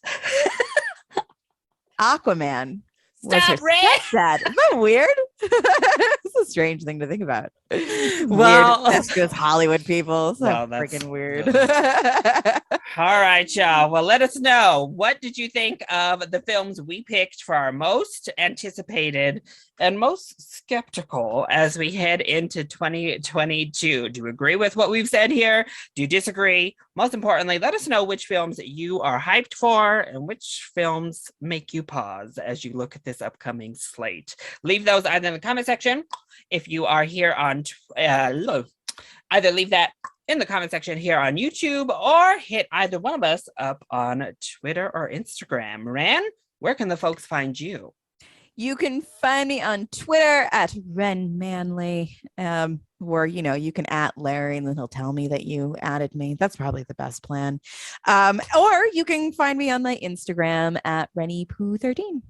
Aquaman. Stop, Ren. Stepdad. Isn't that weird? It's a strange thing to think about. Well, that's just Hollywood people. So freaking weird. All right, y'all. Well, let us know. What did you think of the films we picked for our most anticipated and most skeptical as we head into 2022? Do you agree with what we've said here? Do you disagree? Most importantly, let us know which films you are hyped for and which films make you pause as you look at this upcoming slate. Leave those either in the comment section if you are here on either leave that in the comment section here on YouTube or hit either one of us up on Twitter or Instagram. Ren, where can the folks find you? You can find me on Twitter at Ren Manley, or you can at Larry and then he'll tell me that you added me. That's probably the best plan. Or you can find me on my Instagram at RenniePoo13.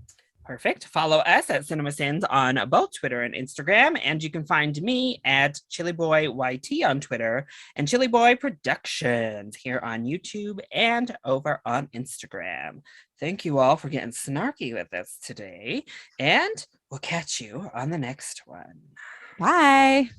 Perfect. Follow us at Cinema Sins on both Twitter and Instagram. And you can find me at ChiliBoyYT on Twitter and ChiliBoy Productions here on YouTube and over on Instagram. Thank you all for getting snarky with us today. And we'll catch you on the next one. Bye.